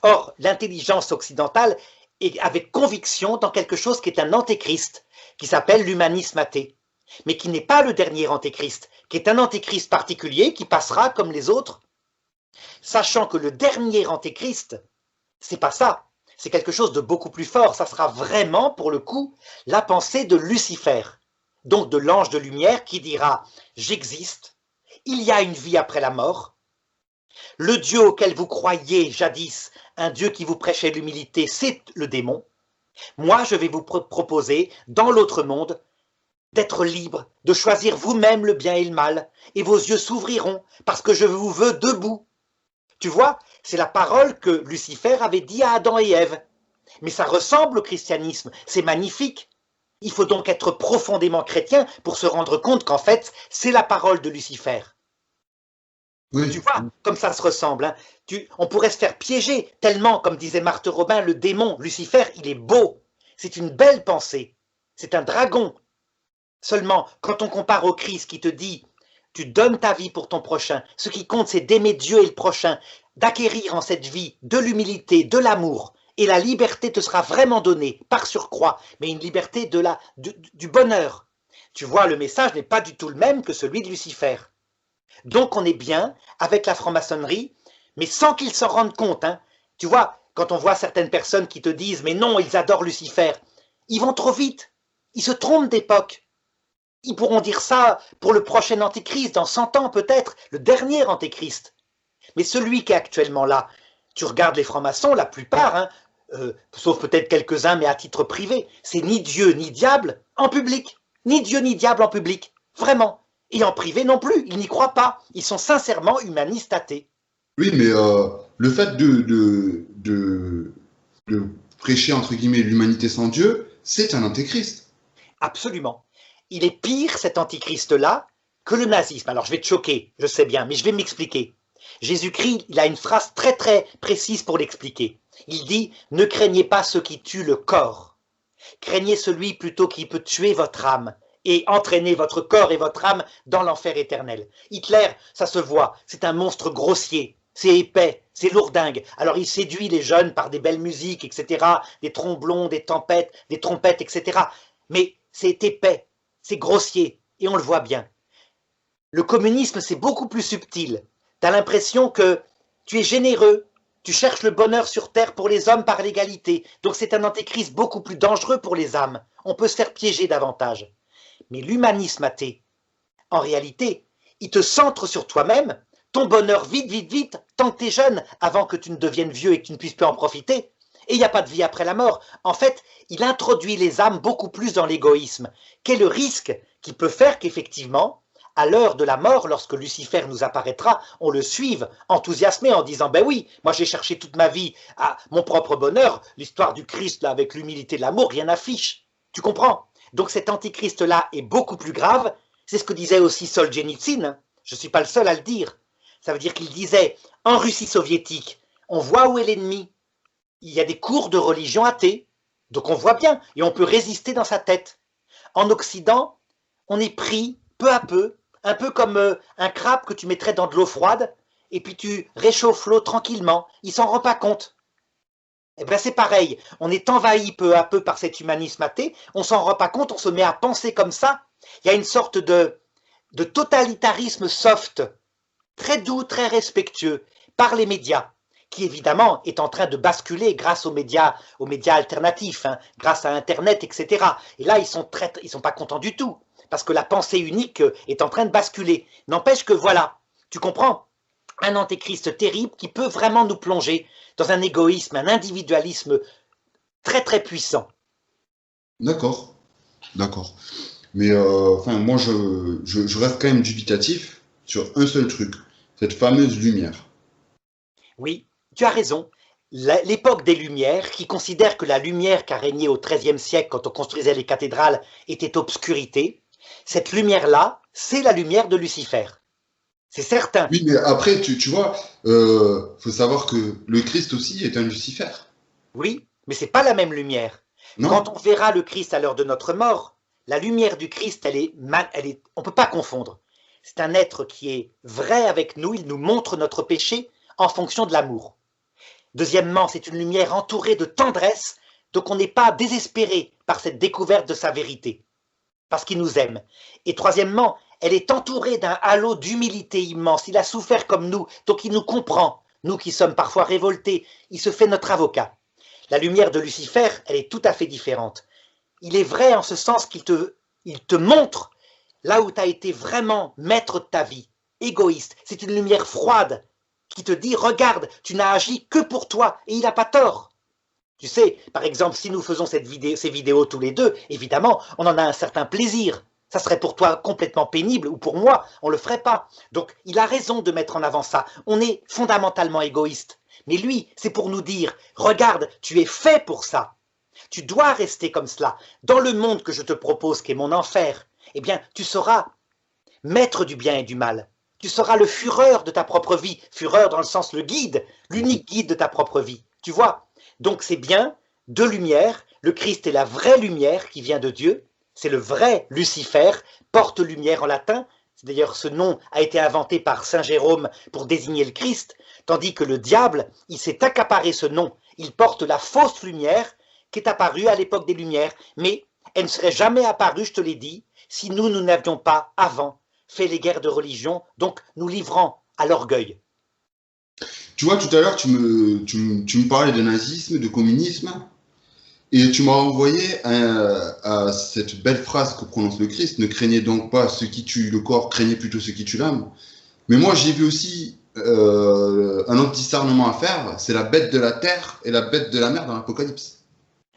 S2: Or, l'intelligence occidentale est avec conviction dans quelque chose qui est un antéchrist, qui s'appelle l'humanisme athée, mais qui n'est pas le dernier antéchrist, qui est un antéchrist particulier qui passera comme les autres, sachant que le dernier antéchrist, c'est pas ça, c'est quelque chose de beaucoup plus fort, ça sera vraiment, pour le coup, la pensée de Lucifer, donc de l'ange de lumière qui dira « J'existe, il y a une vie après la mort, le Dieu auquel vous croyiez jadis, un Dieu qui vous prêchait l'humilité, c'est le démon. Moi, je vais vous proposer, dans l'autre monde, d'être libre, de choisir vous-même le bien et le mal, et vos yeux s'ouvriront, parce que je vous veux debout. » Tu vois, c'est la parole que Lucifer avait dit à Adam et Ève. Mais ça ressemble au christianisme, c'est magnifique. Il faut donc être profondément chrétien pour se rendre compte qu'en fait, c'est la parole de Lucifer.
S1: Oui.
S2: Tu vois, comme ça se ressemble. Hein. On pourrait se faire piéger, tellement, comme disait Marthe Robin, le démon, Lucifer, il est beau. C'est une belle pensée. C'est un dragon. Seulement, quand on compare au Christ qui te dit « Tu donnes ta vie pour ton prochain, ce qui compte c'est d'aimer Dieu et le prochain, d'acquérir en cette vie de l'humilité, de l'amour, et la liberté te sera vraiment donnée, par surcroît, mais une liberté du bonheur. » Tu vois, le message n'est pas du tout le même que celui de Lucifer. Donc on est bien avec la franc-maçonnerie, mais sans qu'ils s'en rendent compte. Hein. Tu vois, quand on voit certaines personnes qui te disent « Mais non, ils adorent Lucifer », ils vont trop vite, ils se trompent d'époque. Ils pourront dire ça pour le prochain antéchrist, dans 100 ans peut-être, le dernier antéchrist. Mais celui qui est actuellement là, tu regardes les francs-maçons, la plupart, hein, sauf peut-être quelques-uns, mais à titre privé, c'est ni Dieu ni diable en public. Ni Dieu ni diable en public, vraiment. Et en privé non plus, ils n'y croient pas. Ils sont sincèrement humanistes athées.
S1: Oui, mais le fait de prêcher, entre guillemets, l'humanité sans Dieu, c'est un antéchrist.
S2: Absolument. Il est pire, cet antichrist-là, que le nazisme. Alors je vais te choquer, je sais bien, mais je vais m'expliquer. Jésus-Christ, il a une phrase très très précise pour l'expliquer. Il dit « Ne craignez pas ceux qui tuent le corps, craignez celui plutôt qui peut tuer votre âme et entraîner votre corps et votre âme dans l'enfer éternel. » Hitler, ça se voit, c'est un monstre grossier, c'est épais, c'est lourdingue. Alors il séduit les jeunes par des belles musiques, etc., des tromblons, des tempêtes, des trompettes, etc. Mais c'est épais, c'est grossier, et on le voit bien. Le communisme, c'est beaucoup plus subtil. Tu as l'impression que tu es généreux, tu cherches le bonheur sur terre pour les hommes par l'égalité. Donc c'est un antéchrist beaucoup plus dangereux pour les âmes. On peut se faire piéger davantage. Mais l'humanisme athée, en réalité, il te centre sur toi-même, ton bonheur vite, vite, vite, tant que tu es jeune, avant que tu ne deviennes vieux et que tu ne puisses plus en profiter. Et il n'y a pas de vie après la mort. En fait, il introduit les âmes beaucoup plus dans l'égoïsme. Quel est le risque qui peut faire qu'effectivement, à l'heure de la mort, lorsque Lucifer nous apparaîtra, on le suive, enthousiasmé en disant « Ben oui, moi j'ai cherché toute ma vie à mon propre bonheur, l'histoire du Christ là, avec l'humilité et l'amour, rien n'affiche. » Tu comprends? Donc cet antichrist-là est beaucoup plus grave. C'est ce que disait aussi Solzhenitsyn, hein. Je ne suis pas le seul à le dire. Ça veut dire qu'il disait « En Russie soviétique, on voit où est l'ennemi. Il y a des cours de religion athée, donc on voit bien, et on peut résister dans sa tête. En Occident, on est pris peu à peu, un peu comme un crabe que tu mettrais dans de l'eau froide, et puis tu réchauffes l'eau tranquillement, il s'en rend pas compte. Eh bien c'est pareil, on est envahi peu à peu par cet humanisme athée, on s'en rend pas compte, on se met à penser comme ça. Il y a une sorte de totalitarisme soft, très doux, très respectueux, par les médias, qui évidemment est en train de basculer grâce aux médias alternatifs, hein, grâce à Internet, etc. Et là, ils sont pas contents du tout, parce que la pensée unique est en train de basculer. N'empêche que voilà, tu comprends, un antéchrist terrible qui peut vraiment nous plonger dans un égoïsme, un individualisme très très puissant.
S1: D'accord, d'accord. Mais enfin, moi, je reste quand même dubitatif sur un seul truc, cette fameuse lumière.
S2: Oui, tu as raison. L'époque des Lumières, qui considère que la lumière qui a régné au XIIIe siècle quand on construisait les cathédrales était obscurité, cette lumière-là, c'est la lumière de Lucifer. C'est certain.
S1: Oui, mais après, tu vois, faut savoir que le Christ aussi est un Lucifer,
S2: Oui, mais c'est pas la même lumière. Quand
S1: non?
S2: on verra le Christ à l'heure de notre mort, la lumière du Christ, on ne peut pas confondre. C'est un être qui est vrai avec nous, il nous montre notre péché en fonction de l'amour. Deuxièmement, c'est une lumière entourée de tendresse, donc on n'est pas désespéré par cette découverte de sa vérité, parce qu'il nous aime. Et troisièmement, elle est entourée d'un halo d'humilité immense. Il a souffert comme nous, donc il nous comprend. Nous qui sommes parfois révoltés, il se fait notre avocat. La lumière de Lucifer, elle est tout à fait différente. Il est vrai en ce sens qu'il te montre là où tu as été vraiment maître de ta vie, égoïste. C'est une lumière froide qui te dit, regarde, tu n'as agi que pour toi, et il n'a pas tort. Tu sais, par exemple, si nous faisons ces vidéos tous les deux, évidemment, on en a un certain plaisir. Ça serait pour toi complètement pénible, ou pour moi, on ne le ferait pas. Donc, il a raison de mettre en avant ça. On est fondamentalement égoïste. Mais lui, c'est pour nous dire, regarde, tu es fait pour ça. Tu dois rester comme cela. Dans le monde que je te propose, qui est mon enfer, eh bien, tu seras maître du bien et du mal. Tu seras le fureur de ta propre vie. Fureur dans le sens le guide, l'unique guide de ta propre vie. Tu vois? Donc c'est bien, deux lumières. Le Christ est la vraie lumière qui vient de Dieu. C'est le vrai Lucifer, porte-lumière en latin. D'ailleurs, ce nom a été inventé par Saint Jérôme pour désigner le Christ, tandis que le diable, il s'est accaparé ce nom. Il porte la fausse lumière qui est apparue à l'époque des Lumières, mais elle ne serait jamais apparue, je te l'ai dit, si nous n'avions pas, avant, fait les guerres de religion, donc nous livrant à l'orgueil.
S1: Tu vois, tout à l'heure, tu me parlais de nazisme, de communisme, et tu m'as envoyé à cette belle phrase que prononce le Christ, ne craignez donc pas ceux qui tuent le corps, craignez plutôt ceux qui tuent l'âme. Mais moi, j'ai vu aussi un autre discernement à faire, c'est la bête de la terre et la bête de la mer dans l'Apocalypse.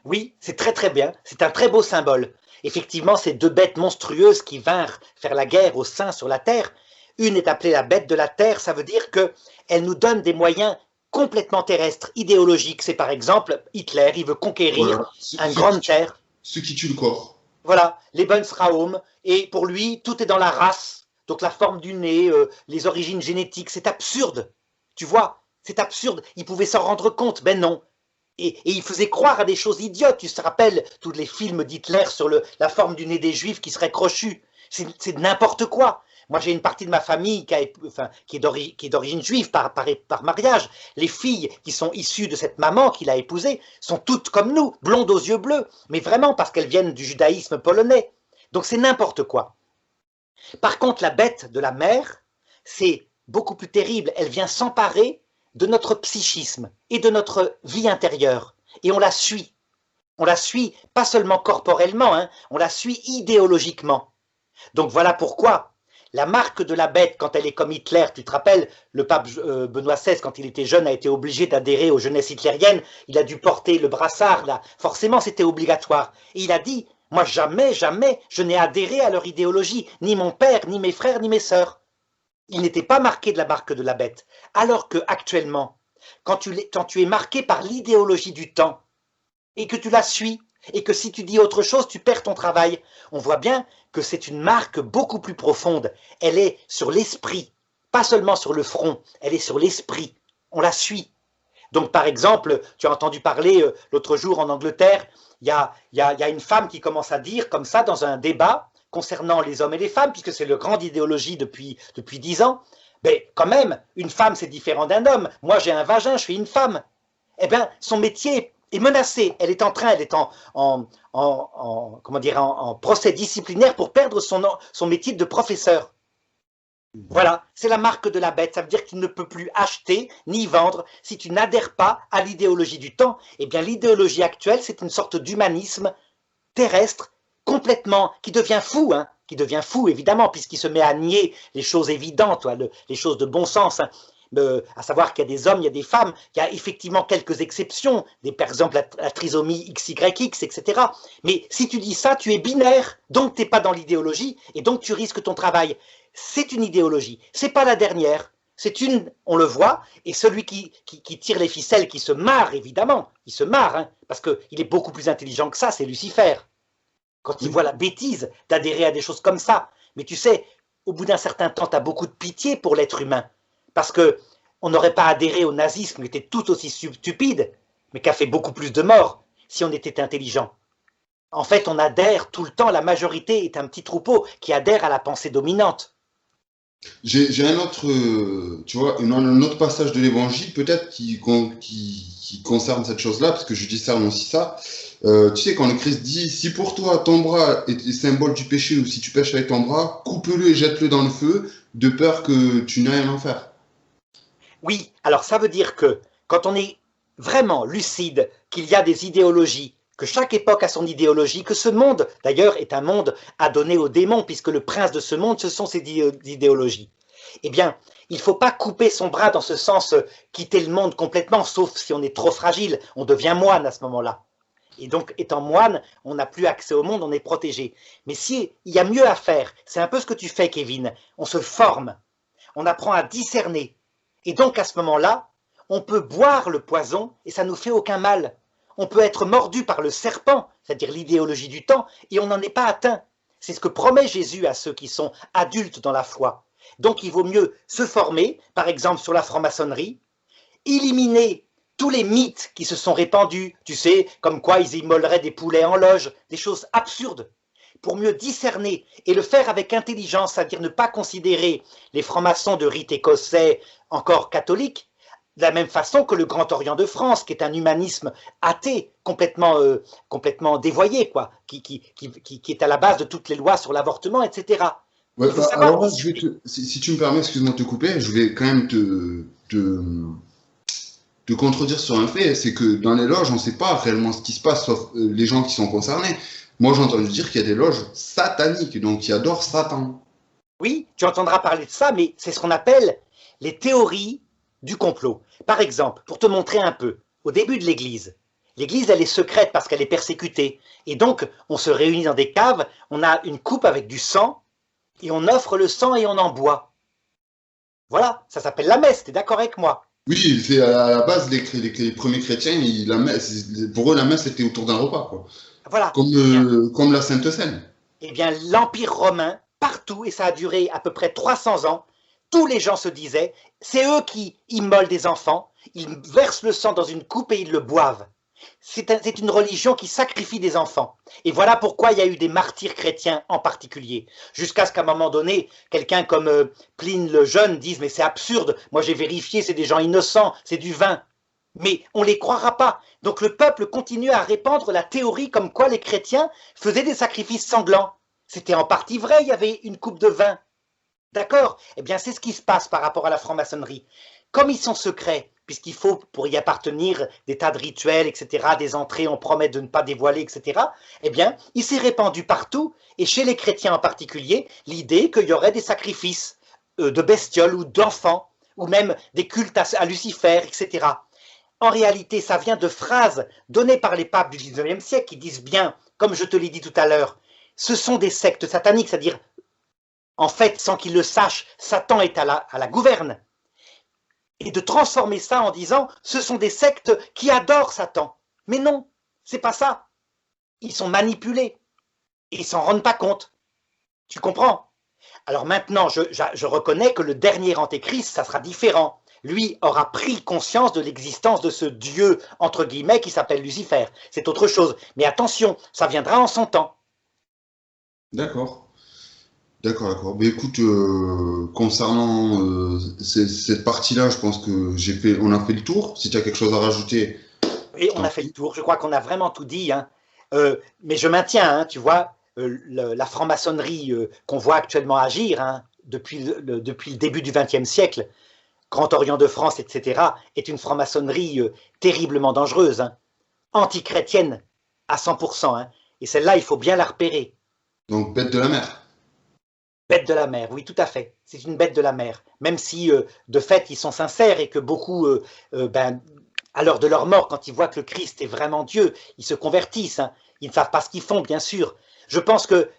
S2: Oui, c'est très très bien, c'est un très beau symbole. Effectivement, ces deux bêtes monstrueuses qui vinrent faire la guerre aux saints sur la terre, une est appelée la bête de la terre, ça veut dire qu'elle nous donne des moyens complètement terrestre, idéologique. C'est par exemple Hitler, il veut conquérir
S1: Voilà.
S2: un grande terre.
S1: Ce qui tue le corps.
S2: Voilà, Lebensraum, et pour lui, tout est dans la race, donc la forme du nez, les origines génétiques, c'est absurde, tu vois, c'est absurde, il pouvait s'en rendre compte, ben non, et il faisait croire à des choses idiotes, tu te rappelles, tous les films d'Hitler sur la forme du nez des Juifs qui serait crochu, c'est n'importe quoi. Moi, j'ai une partie de ma famille qui est d'origine juive par mariage. Les filles qui sont issues de cette maman qu'il a épousée sont toutes comme nous, blondes aux yeux bleus, mais vraiment parce qu'elles viennent du judaïsme polonais. Donc c'est n'importe quoi. Par contre, la bête de la mer, c'est beaucoup plus terrible. Elle vient s'emparer de notre psychisme et de notre vie intérieure. Et on la suit. On la suit pas seulement corporellement, hein, on la suit idéologiquement. Donc voilà pourquoi la marque de la bête, quand elle est comme Hitler, tu te rappelles, le pape Benoît XVI, quand il était jeune, a été obligé d'adhérer aux jeunesses hitlériennes, il a dû porter le brassard, là. Forcément c'était obligatoire. Et il a dit, moi jamais, jamais, je n'ai adhéré à leur idéologie, ni mon père, ni mes frères, ni mes sœurs. Il n'était pas marqué de la marque de la bête. Alors que actuellement, quand tu es marqué par l'idéologie du temps, et que tu la suis, et que si tu dis autre chose, tu perds ton travail. On voit bien que c'est une marque beaucoup plus profonde. Elle est sur l'esprit, pas seulement sur le front, elle est sur l'esprit. On la suit. Donc par exemple, tu as entendu parler l'autre jour en Angleterre, il y a une femme qui commence à dire comme ça dans un débat concernant les hommes et les femmes, puisque c'est le grande idéologie depuis 10 ans, mais quand même, une femme c'est différent d'un homme. Moi j'ai un vagin, je suis une femme. Eh bien, son métier est menacée. Elle est en procès disciplinaire pour perdre son métier de professeur. Voilà, c'est la marque de la bête. Ça veut dire qu'il ne peut plus acheter ni vendre si tu n'adhères pas à l'idéologie du temps. Eh bien, l'idéologie actuelle, c'est une sorte d'humanisme terrestre complètement, qui devient fou, hein, qui devient fou évidemment, puisqu'il se met à nier les choses évidentes, les choses de bon sens, hein. À savoir qu'il y a des hommes, il y a des femmes, qu'il y a effectivement quelques exceptions, par exemple la trisomie XYX, etc. Mais si tu dis ça, tu es binaire, donc tu n'es pas dans l'idéologie, et donc tu risques ton travail. C'est une idéologie, c'est pas la dernière, on le voit, et celui qui tire les ficelles, qui se marre évidemment, il se marre, hein, parce qu'il est beaucoup plus intelligent que ça, c'est Lucifer. Quand il voit la bêtise d'adhérer à des choses comme ça. Mais tu sais, au bout d'un certain temps, tu as beaucoup de pitié pour l'être humain. Parce qu'on n'aurait pas adhéré au nazisme, qui était tout aussi stupide, mais qui a fait beaucoup plus de morts, si on était intelligent. En fait, on adhère tout le temps, la majorité est un petit troupeau qui adhère à la pensée dominante.
S1: J'ai un autre, tu vois, un autre passage de l'évangile, peut-être qui concerne cette chose-là, parce que je discerne aussi ça. Tu sais, quand le Christ dit, si pour toi ton bras est symbole du péché, ou si tu pêches avec ton bras, coupe-le et jette-le dans le feu, de peur que tu n'ailles en enfer.
S2: Oui, alors ça veut dire que quand on est vraiment lucide qu'il y a des idéologies, que chaque époque a son idéologie, que ce monde, d'ailleurs, est un monde adonné aux démons, puisque le prince de ce monde, ce sont ses idéologies. Eh bien, il ne faut pas couper son bras dans ce sens, quitter le monde complètement, sauf si on est trop fragile, on devient moine à ce moment-là. Et donc, étant moine, on n'a plus accès au monde, on est protégé. Mais si il y a mieux à faire, c'est un peu ce que tu fais, Kevin, on se forme, on apprend à discerner. Et donc, à ce moment-là, on peut boire le poison et ça ne nous fait aucun mal. On peut être mordu par le serpent, c'est-à-dire l'idéologie du temps, et on n'en est pas atteint. C'est ce que promet Jésus à ceux qui sont adultes dans la foi. Donc, il vaut mieux se former, par exemple sur la franc-maçonnerie, éliminer tous les mythes qui se sont répandus, tu sais, comme quoi ils immoleraient des poulets en loge, des choses absurdes, pour mieux discerner et le faire avec intelligence, c'est-à-dire ne pas considérer les francs-maçons de rite écossais encore catholiques, de la même façon que le Grand Orient de France, qui est un humanisme athée, complètement dévoyé, quoi, qui est à la base de toutes les lois sur l'avortement, etc.
S1: Ouais, bah, alors là, si tu me permets, excuse-moi de te couper, je vais quand même te contredire sur un fait, c'est que dans les loges, on ne sait pas réellement ce qui se passe, sauf les gens qui sont concernés. Moi, j'ai entendu dire qu'il y a des loges sataniques, donc qui adorent Satan.
S2: Oui, tu entendras parler de ça, mais c'est ce qu'on appelle les théories du complot. Par exemple, pour te montrer un peu, au début de l'Église, elle est secrète parce qu'elle est persécutée. Et donc, on se réunit dans des caves, on a une coupe avec du sang, et on offre le sang et on en boit. Voilà, ça s'appelle la messe, t'es d'accord avec moi?
S1: Oui, c'est à la base, les premiers chrétiens, pour eux, la messe était autour d'un repas, quoi.
S2: Voilà. Eh bien,
S1: Comme la Sainte Seine.
S2: eh bien, l'Empire romain, partout, et ça a duré à peu près 300 ans, tous les gens se disaient, c'est eux qui immolent des enfants, ils versent le sang dans une coupe et ils le boivent. C'est une religion qui sacrifie des enfants. Et voilà pourquoi il y a eu des martyrs chrétiens en particulier. Jusqu'à ce qu'à un moment donné, quelqu'un comme Pline le Jeune dise, mais c'est absurde, moi j'ai vérifié, c'est des gens innocents, c'est du vin. Mais on ne les croira pas. Donc le peuple continue à répandre la théorie comme quoi les chrétiens faisaient des sacrifices sanglants. C'était en partie vrai, il y avait une coupe de vin. D'accord? Eh bien, c'est ce qui se passe par rapport à la franc-maçonnerie. Comme ils sont secrets, puisqu'il faut, pour y appartenir, des tas de rituels, etc., des entrées, on promet de ne pas dévoiler, etc., eh bien, il s'est répandu partout, et chez les chrétiens en particulier, l'idée qu'il y aurait des sacrifices de bestioles ou d'enfants, ou même des cultes à Lucifer, etc. En réalité, ça vient de phrases données par les papes du XIXe siècle qui disent bien, comme je te l'ai dit tout à l'heure, ce sont des sectes sataniques, c'est-à-dire, en fait, sans qu'ils le sachent, Satan est à la gouverne. Et de transformer ça en disant, ce sont des sectes qui adorent Satan. Mais non, c'est pas ça. Ils sont manipulés. Et ils s'en rendent pas compte. Tu comprends? Alors maintenant, je reconnais que le dernier antéchrist, ça sera différent. Lui aura pris conscience de l'existence de ce Dieu, entre guillemets, qui s'appelle Lucifer. C'est autre chose. Mais attention, ça viendra en son temps.
S1: D'accord. D'accord, d'accord. Mais écoute, concernant cette partie-là, je pense que on a fait le tour. Si tu as quelque chose à rajouter,
S2: Et
S1: je
S2: on
S1: t'en
S2: a fait le
S1: prie.
S2: tour. Je crois qu'on a vraiment tout dit. Hein. Mais je maintiens, hein, tu vois, la franc-maçonnerie qu'on voit actuellement agir hein, depuis le début du XXe siècle, Grand Orient de France, etc., est une franc-maçonnerie terriblement dangereuse, hein, anti-chrétienne à 100%. Hein, et celle-là, il faut bien la repérer.
S1: Donc, bête de la mer.
S2: Bête de la mer, oui, tout à fait. C'est une bête de la mer. Même si, de fait, ils sont sincères et que beaucoup, ben, à l'heure de leur mort, quand ils voient que le Christ est vraiment Dieu, ils se convertissent. Hein. Ils ne savent pas ce qu'ils font, bien sûr. Je pense que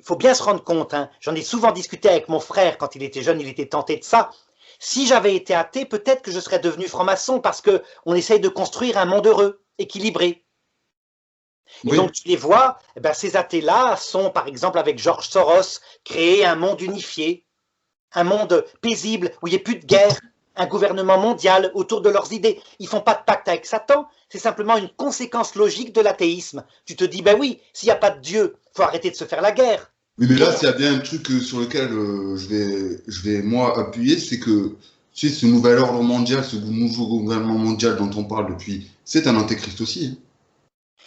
S2: il faut bien se rendre compte, hein, j'en ai souvent discuté avec mon frère quand il était jeune, il était tenté de ça. Si j'avais été athée, peut-être que je serais devenu franc-maçon parce qu'on essaye de construire un monde heureux, équilibré. Et
S1: Oui,
S2: donc tu les vois, eh ben, ces athées-là sont, par exemple avec George Soros, créer un monde unifié, un monde paisible où il n'y ait plus de guerre, un gouvernement mondial autour de leurs idées. Ils ne font pas de pacte avec Satan, c'est simplement une conséquence logique de l'athéisme. Tu te dis, ben oui, s'il n'y a pas de Dieu, il faut arrêter de se faire la guerre.
S1: oui, mais là,
S2: Et
S1: s'il y a bien un truc sur lequel je vais moi appuyer, c'est que tu sais, ce nouvel ordre mondial, ce nouveau gouvernement mondial dont on parle depuis, c'est un antéchrist aussi.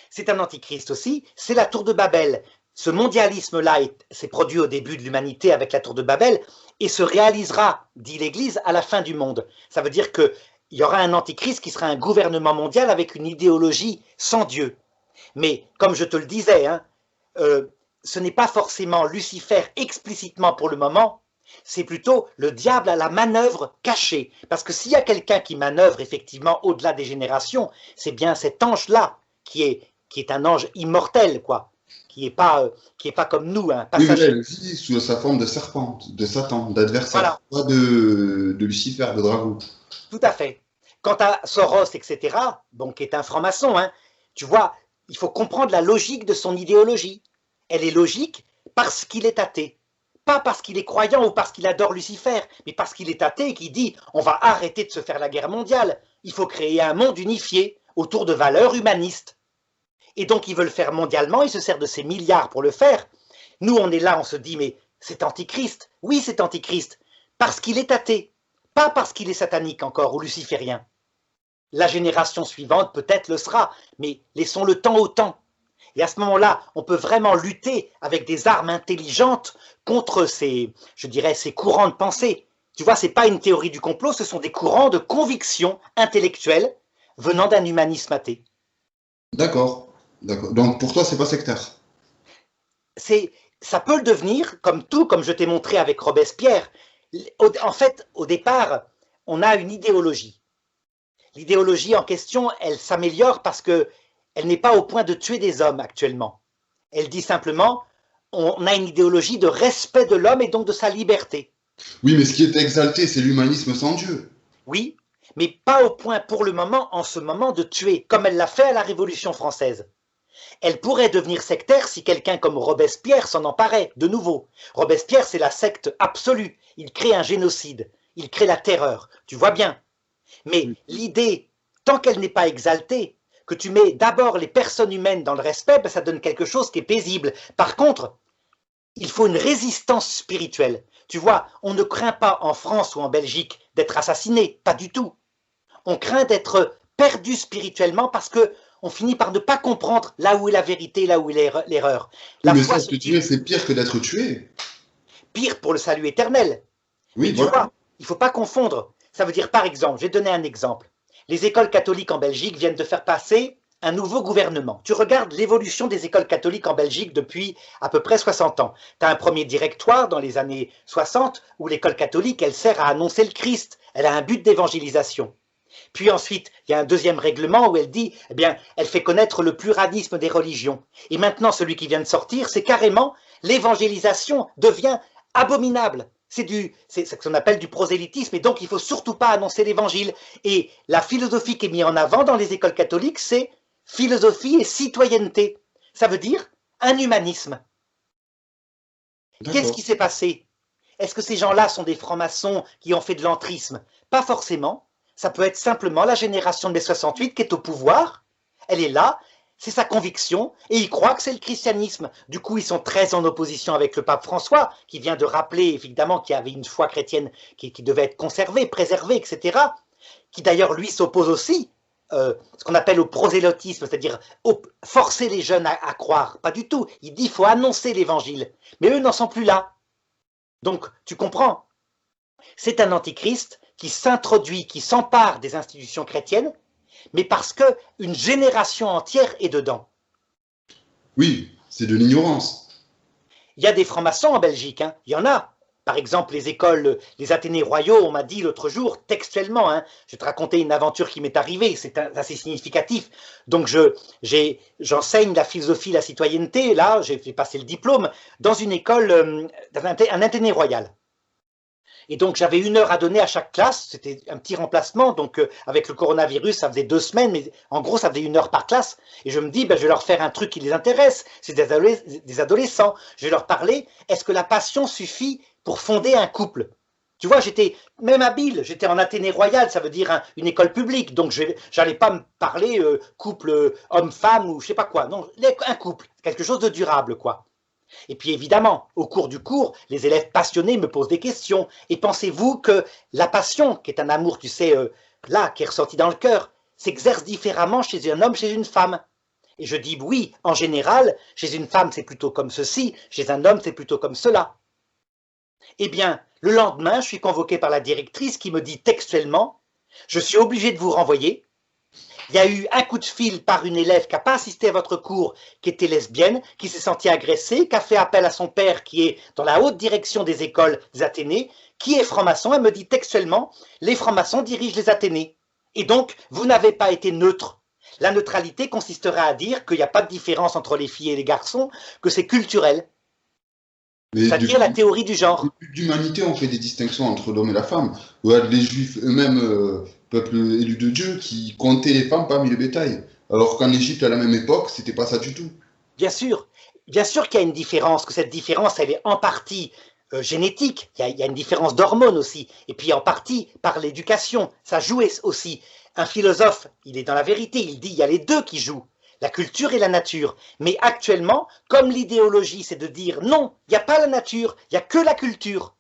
S2: c'est un antichrist aussi, c'est la tour de Babel. Ce mondialisme-là s'est produit au début de l'humanité avec la tour de Babel et se réalisera, dit l'Église, à la fin du monde. Ça veut dire qu'il y aura un antichrist qui sera un gouvernement mondial avec une idéologie sans Dieu. Mais comme je te le disais, hein, euh, ce n'est pas forcément Lucifer explicitement pour le moment, c'est plutôt le diable à la manœuvre cachée. Parce que s'il y a quelqu'un qui manœuvre effectivement au-delà des générations, c'est bien cet ange-là qui est un ange immortel, quoi, qui est pas comme nous, un
S1: Oui, mais là,
S2: passager.
S1: elle vit sous sa forme de serpent, de Satan, d'adversaire,
S2: Voilà,
S1: pas de Lucifer, de dragon.
S2: tout à fait. Quant à Soros, etc., bon, qui est un franc-maçon, hein, tu vois, il faut comprendre la logique de son idéologie. Elle est logique parce qu'il est athée. Pas parce qu'il est croyant ou parce qu'il adore Lucifer, mais parce qu'il est athée et qu'il dit on va arrêter de se faire la guerre mondiale. Il faut créer un monde unifié autour de valeurs humanistes. Et donc il veut le faire mondialement, il se sert de ses milliards pour le faire. Nous, on est là, on se dit mais c'est antichrist. Oui, c'est antichrist. Parce qu'il est athée. Pas parce qu'il est satanique encore ou luciférien. La génération suivante peut-être le sera, mais laissons le temps au temps. Et à ce moment-là, on peut vraiment lutter avec des armes intelligentes contre ces, je dirais, ces courants de pensée. Tu vois, ce n'est pas une théorie du complot, ce sont des courants de conviction intellectuelle venant d'un humanisme athée.
S1: D'accord, d'accord. Donc pour toi, c'est pas sectaire.
S2: C'est, ça peut le devenir, comme tout, comme je t'ai montré avec Robespierre. En fait, au départ, on a une idéologie. L'idéologie en question, elle s'améliore parce que elle n'est pas au point de tuer des hommes actuellement. Elle dit simplement, on a une idéologie de respect de l'homme et donc de sa liberté.
S1: Oui, mais ce qui est exalté, c'est l'humanisme sans Dieu.
S2: Oui, mais pas au point pour le moment, en ce moment, de tuer, comme elle l'a fait à la Révolution française. Elle pourrait devenir sectaire si quelqu'un comme Robespierre s'en emparait, de nouveau. Robespierre, c'est la secte absolue. Il crée un génocide. Il crée la terreur. Tu vois bien. Mais l'idée, tant qu'elle n'est pas exaltée, que tu mets d'abord les personnes humaines dans le respect, ben ça donne quelque chose qui est paisible. Par contre, il faut une résistance spirituelle. Tu vois, on ne craint pas en France ou en Belgique d'être assassiné, pas du tout. On craint d'être perdu spirituellement parce que on finit par ne pas comprendre là où est la vérité, là où est l'erreur.
S1: Oui, mais ça, ce que tu dis, c'est pire que d'être tué.
S2: Pire pour le salut éternel.
S1: Oui,
S2: mais tu vois, il ne faut pas confondre. Ça veut dire, par exemple, je vais donner un exemple. Les écoles catholiques en Belgique viennent de faire passer un nouveau gouvernement. Tu regardes l'évolution des écoles catholiques en Belgique depuis à peu près 60 ans. Tu as un premier directoire dans les années 60 où l'école catholique, elle sert à annoncer le Christ. Elle a un but d'évangélisation. Puis ensuite, il y a un deuxième règlement où elle dit, eh bien, elle fait connaître le pluralisme des religions. Et maintenant, celui qui vient de sortir, c'est carrément l'évangélisation devient abominable. C'est ce qu'on appelle du prosélytisme, et donc il ne faut surtout pas annoncer l'évangile. Et la philosophie qui est mise en avant dans les écoles catholiques, c'est philosophie et citoyenneté. Ça veut dire un humanisme. Qu'est-ce qui s'est passé? Est-ce que ces gens-là sont des francs-maçons qui ont fait de l'entrisme? Pas forcément. Ça peut être simplement la génération de mai 68 qui est au pouvoir. Elle est là, c'est sa conviction, et ils croient que c'est le christianisme. Du coup, ils sont très en opposition avec le pape François, qui vient de rappeler, évidemment, qu'il y avait une foi chrétienne qui devait être conservée, préservée, etc. Qui d'ailleurs, lui, s'oppose aussi, ce qu'on appelle au prosélytisme, c'est-à-dire forcer les jeunes à croire. Pas du tout. Il dit qu'il faut annoncer l'évangile. Mais eux n'en sont plus là. Donc, tu comprends. C'est un antichrist qui s'introduit, qui s'empare des institutions chrétiennes, mais parce qu'une génération entière est dedans.
S1: Oui, c'est de l'ignorance.
S2: Il y a des francs-maçons en Belgique, hein. Il y en a. Par exemple, les écoles, les Athénées royaux, on m'a dit l'autre jour, textuellement, hein, je vais te raconter une aventure qui m'est arrivée, c'est assez significatif. Donc, j'enseigne la philosophie, la citoyenneté, là, j'ai fait passer le diplôme, dans une école, un Athénée royal. Et donc, j'avais 1 heure à donner à chaque classe. C'était un petit remplacement. Donc, avec le coronavirus, ça faisait 2 semaines. Mais en gros, ça faisait 1 heure par classe. Et je me dis, ben, je vais leur faire un truc qui les intéresse. C'est des adolescents. Je vais leur parler. Est-ce que la passion suffit pour fonder un couple? Tu vois, j'étais même habile. J'étais en Athénée royale. Ça veut dire une école publique. Donc, je n'allais pas me parler couple homme-femme ou je sais pas quoi. Non, un couple. Quelque chose de durable, quoi. Et puis évidemment, au cours du cours, les élèves passionnés me posent des questions. Et pensez-vous que la passion, qui est un amour, tu sais, là, qui est ressenti dans le cœur, s'exerce différemment chez un homme, chez une femme? Et je dis oui, en général, chez une femme c'est plutôt comme ceci, chez un homme c'est plutôt comme cela. Eh bien, le lendemain, je suis convoqué par la directrice qui me dit textuellement, je suis obligé de vous renvoyer. Il y a eu un coup de fil par une élève qui n'a pas assisté à votre cours, qui était lesbienne, qui s'est sentie agressée, qui a fait appel à son père, qui est dans la haute direction des écoles des Athénées, qui est franc-maçon. Elle me dit textuellement, les francs-maçons dirigent les Athénées. Et donc, vous n'avez pas été neutre. La neutralité consisterait à dire qu'il n'y a pas de différence entre les filles et les garçons, que c'est culturel. C'est-à-dire la théorie du genre.
S1: D'humanité, on fait des distinctions entre l'homme et la femme. Les juifs eux-mêmes, peuple élu de Dieu, qui comptaient les femmes parmi le bétail. Alors qu'en Égypte, à la même époque, c'était pas ça du tout.
S2: Bien sûr qu'il y a une différence, que cette différence, elle est en partie génétique, il y a une différence d'hormones aussi, et puis en partie par l'éducation, ça joue aussi. Un philosophe, il est dans la vérité, il dit il y a les deux qui jouent, la culture et la nature. Mais actuellement, comme l'idéologie, c'est de dire non, il n'y a pas la nature, il n'y a que la culture.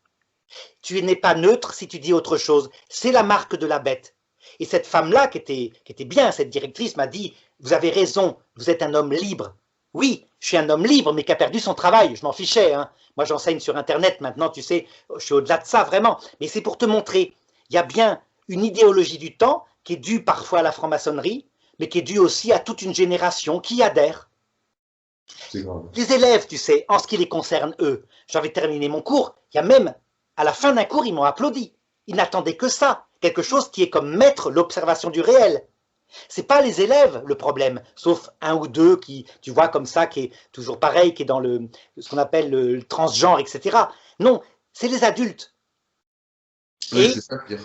S2: Tu n'es pas neutre si tu dis autre chose, c'est la marque de la bête. Et cette femme-là, qui était bien, cette directrice, m'a dit, vous avez raison, vous êtes un homme libre. Oui, je suis un homme libre, mais qui a perdu son travail, je m'en fichais. Hein. Moi, j'enseigne sur Internet maintenant, tu sais, je suis au-delà de ça, vraiment. Mais c'est pour te montrer, il y a bien une idéologie du temps qui est due parfois à la franc-maçonnerie, mais qui est due aussi à toute une génération qui y adhère. Les élèves, tu sais, en ce qui les concerne, eux, j'avais terminé mon cours, il y a même, à la fin d'un cours, ils m'ont applaudi. Ils n'attendaient que ça, quelque chose qui est comme mettre l'observation du réel. C'est pas les élèves le problème, sauf un ou deux qui, tu vois, comme ça, qui est toujours pareil, qui est dans ce qu'on appelle le transgenre, etc. Non, c'est les adultes.
S1: Oui, c'est ça pire.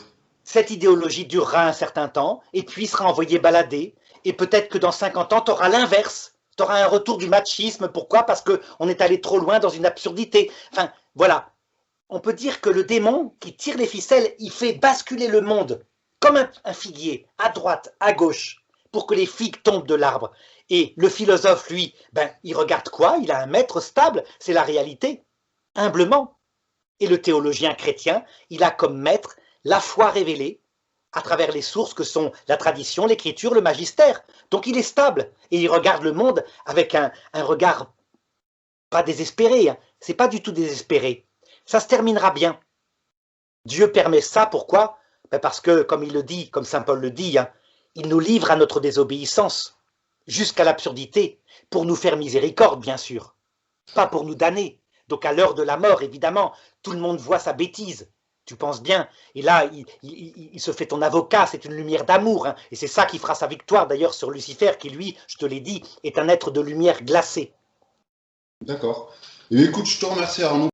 S2: Cette idéologie durera un certain temps et puis sera envoyée balader. Et peut-être que dans 50 ans, tu auras l'inverse. Tu auras un retour du machisme. Pourquoi? Parce qu'on est allé trop loin dans une absurdité. Enfin, voilà. On peut dire que le démon qui tire les ficelles, il fait basculer le monde comme un figuier, à droite, à gauche, pour que les figues tombent de l'arbre. Et le philosophe, lui, ben, il regarde quoi? Il a un maître stable, c'est la réalité, humblement. Et le théologien chrétien, il a comme maître la foi révélée à travers les sources que sont la tradition, l'écriture, le magistère. Donc il est stable et il regarde le monde avec un regard pas désespéré, hein. C'est pas du tout désespéré. Ça se terminera bien. Dieu permet ça, pourquoi? Ben parce que, comme il le dit, comme saint Paul le dit, hein, il nous livre à notre désobéissance, jusqu'à l'absurdité, pour nous faire miséricorde, bien sûr, pas pour nous damner. Donc à l'heure de la mort, évidemment, tout le monde voit sa bêtise, tu penses bien, et là, il se fait ton avocat, c'est une lumière d'amour, hein, et c'est ça qui fera sa victoire, d'ailleurs, sur Lucifer, qui lui, je te l'ai dit, est un être de lumière glacée.
S1: D'accord. Et écoute, je te remercie Arnaud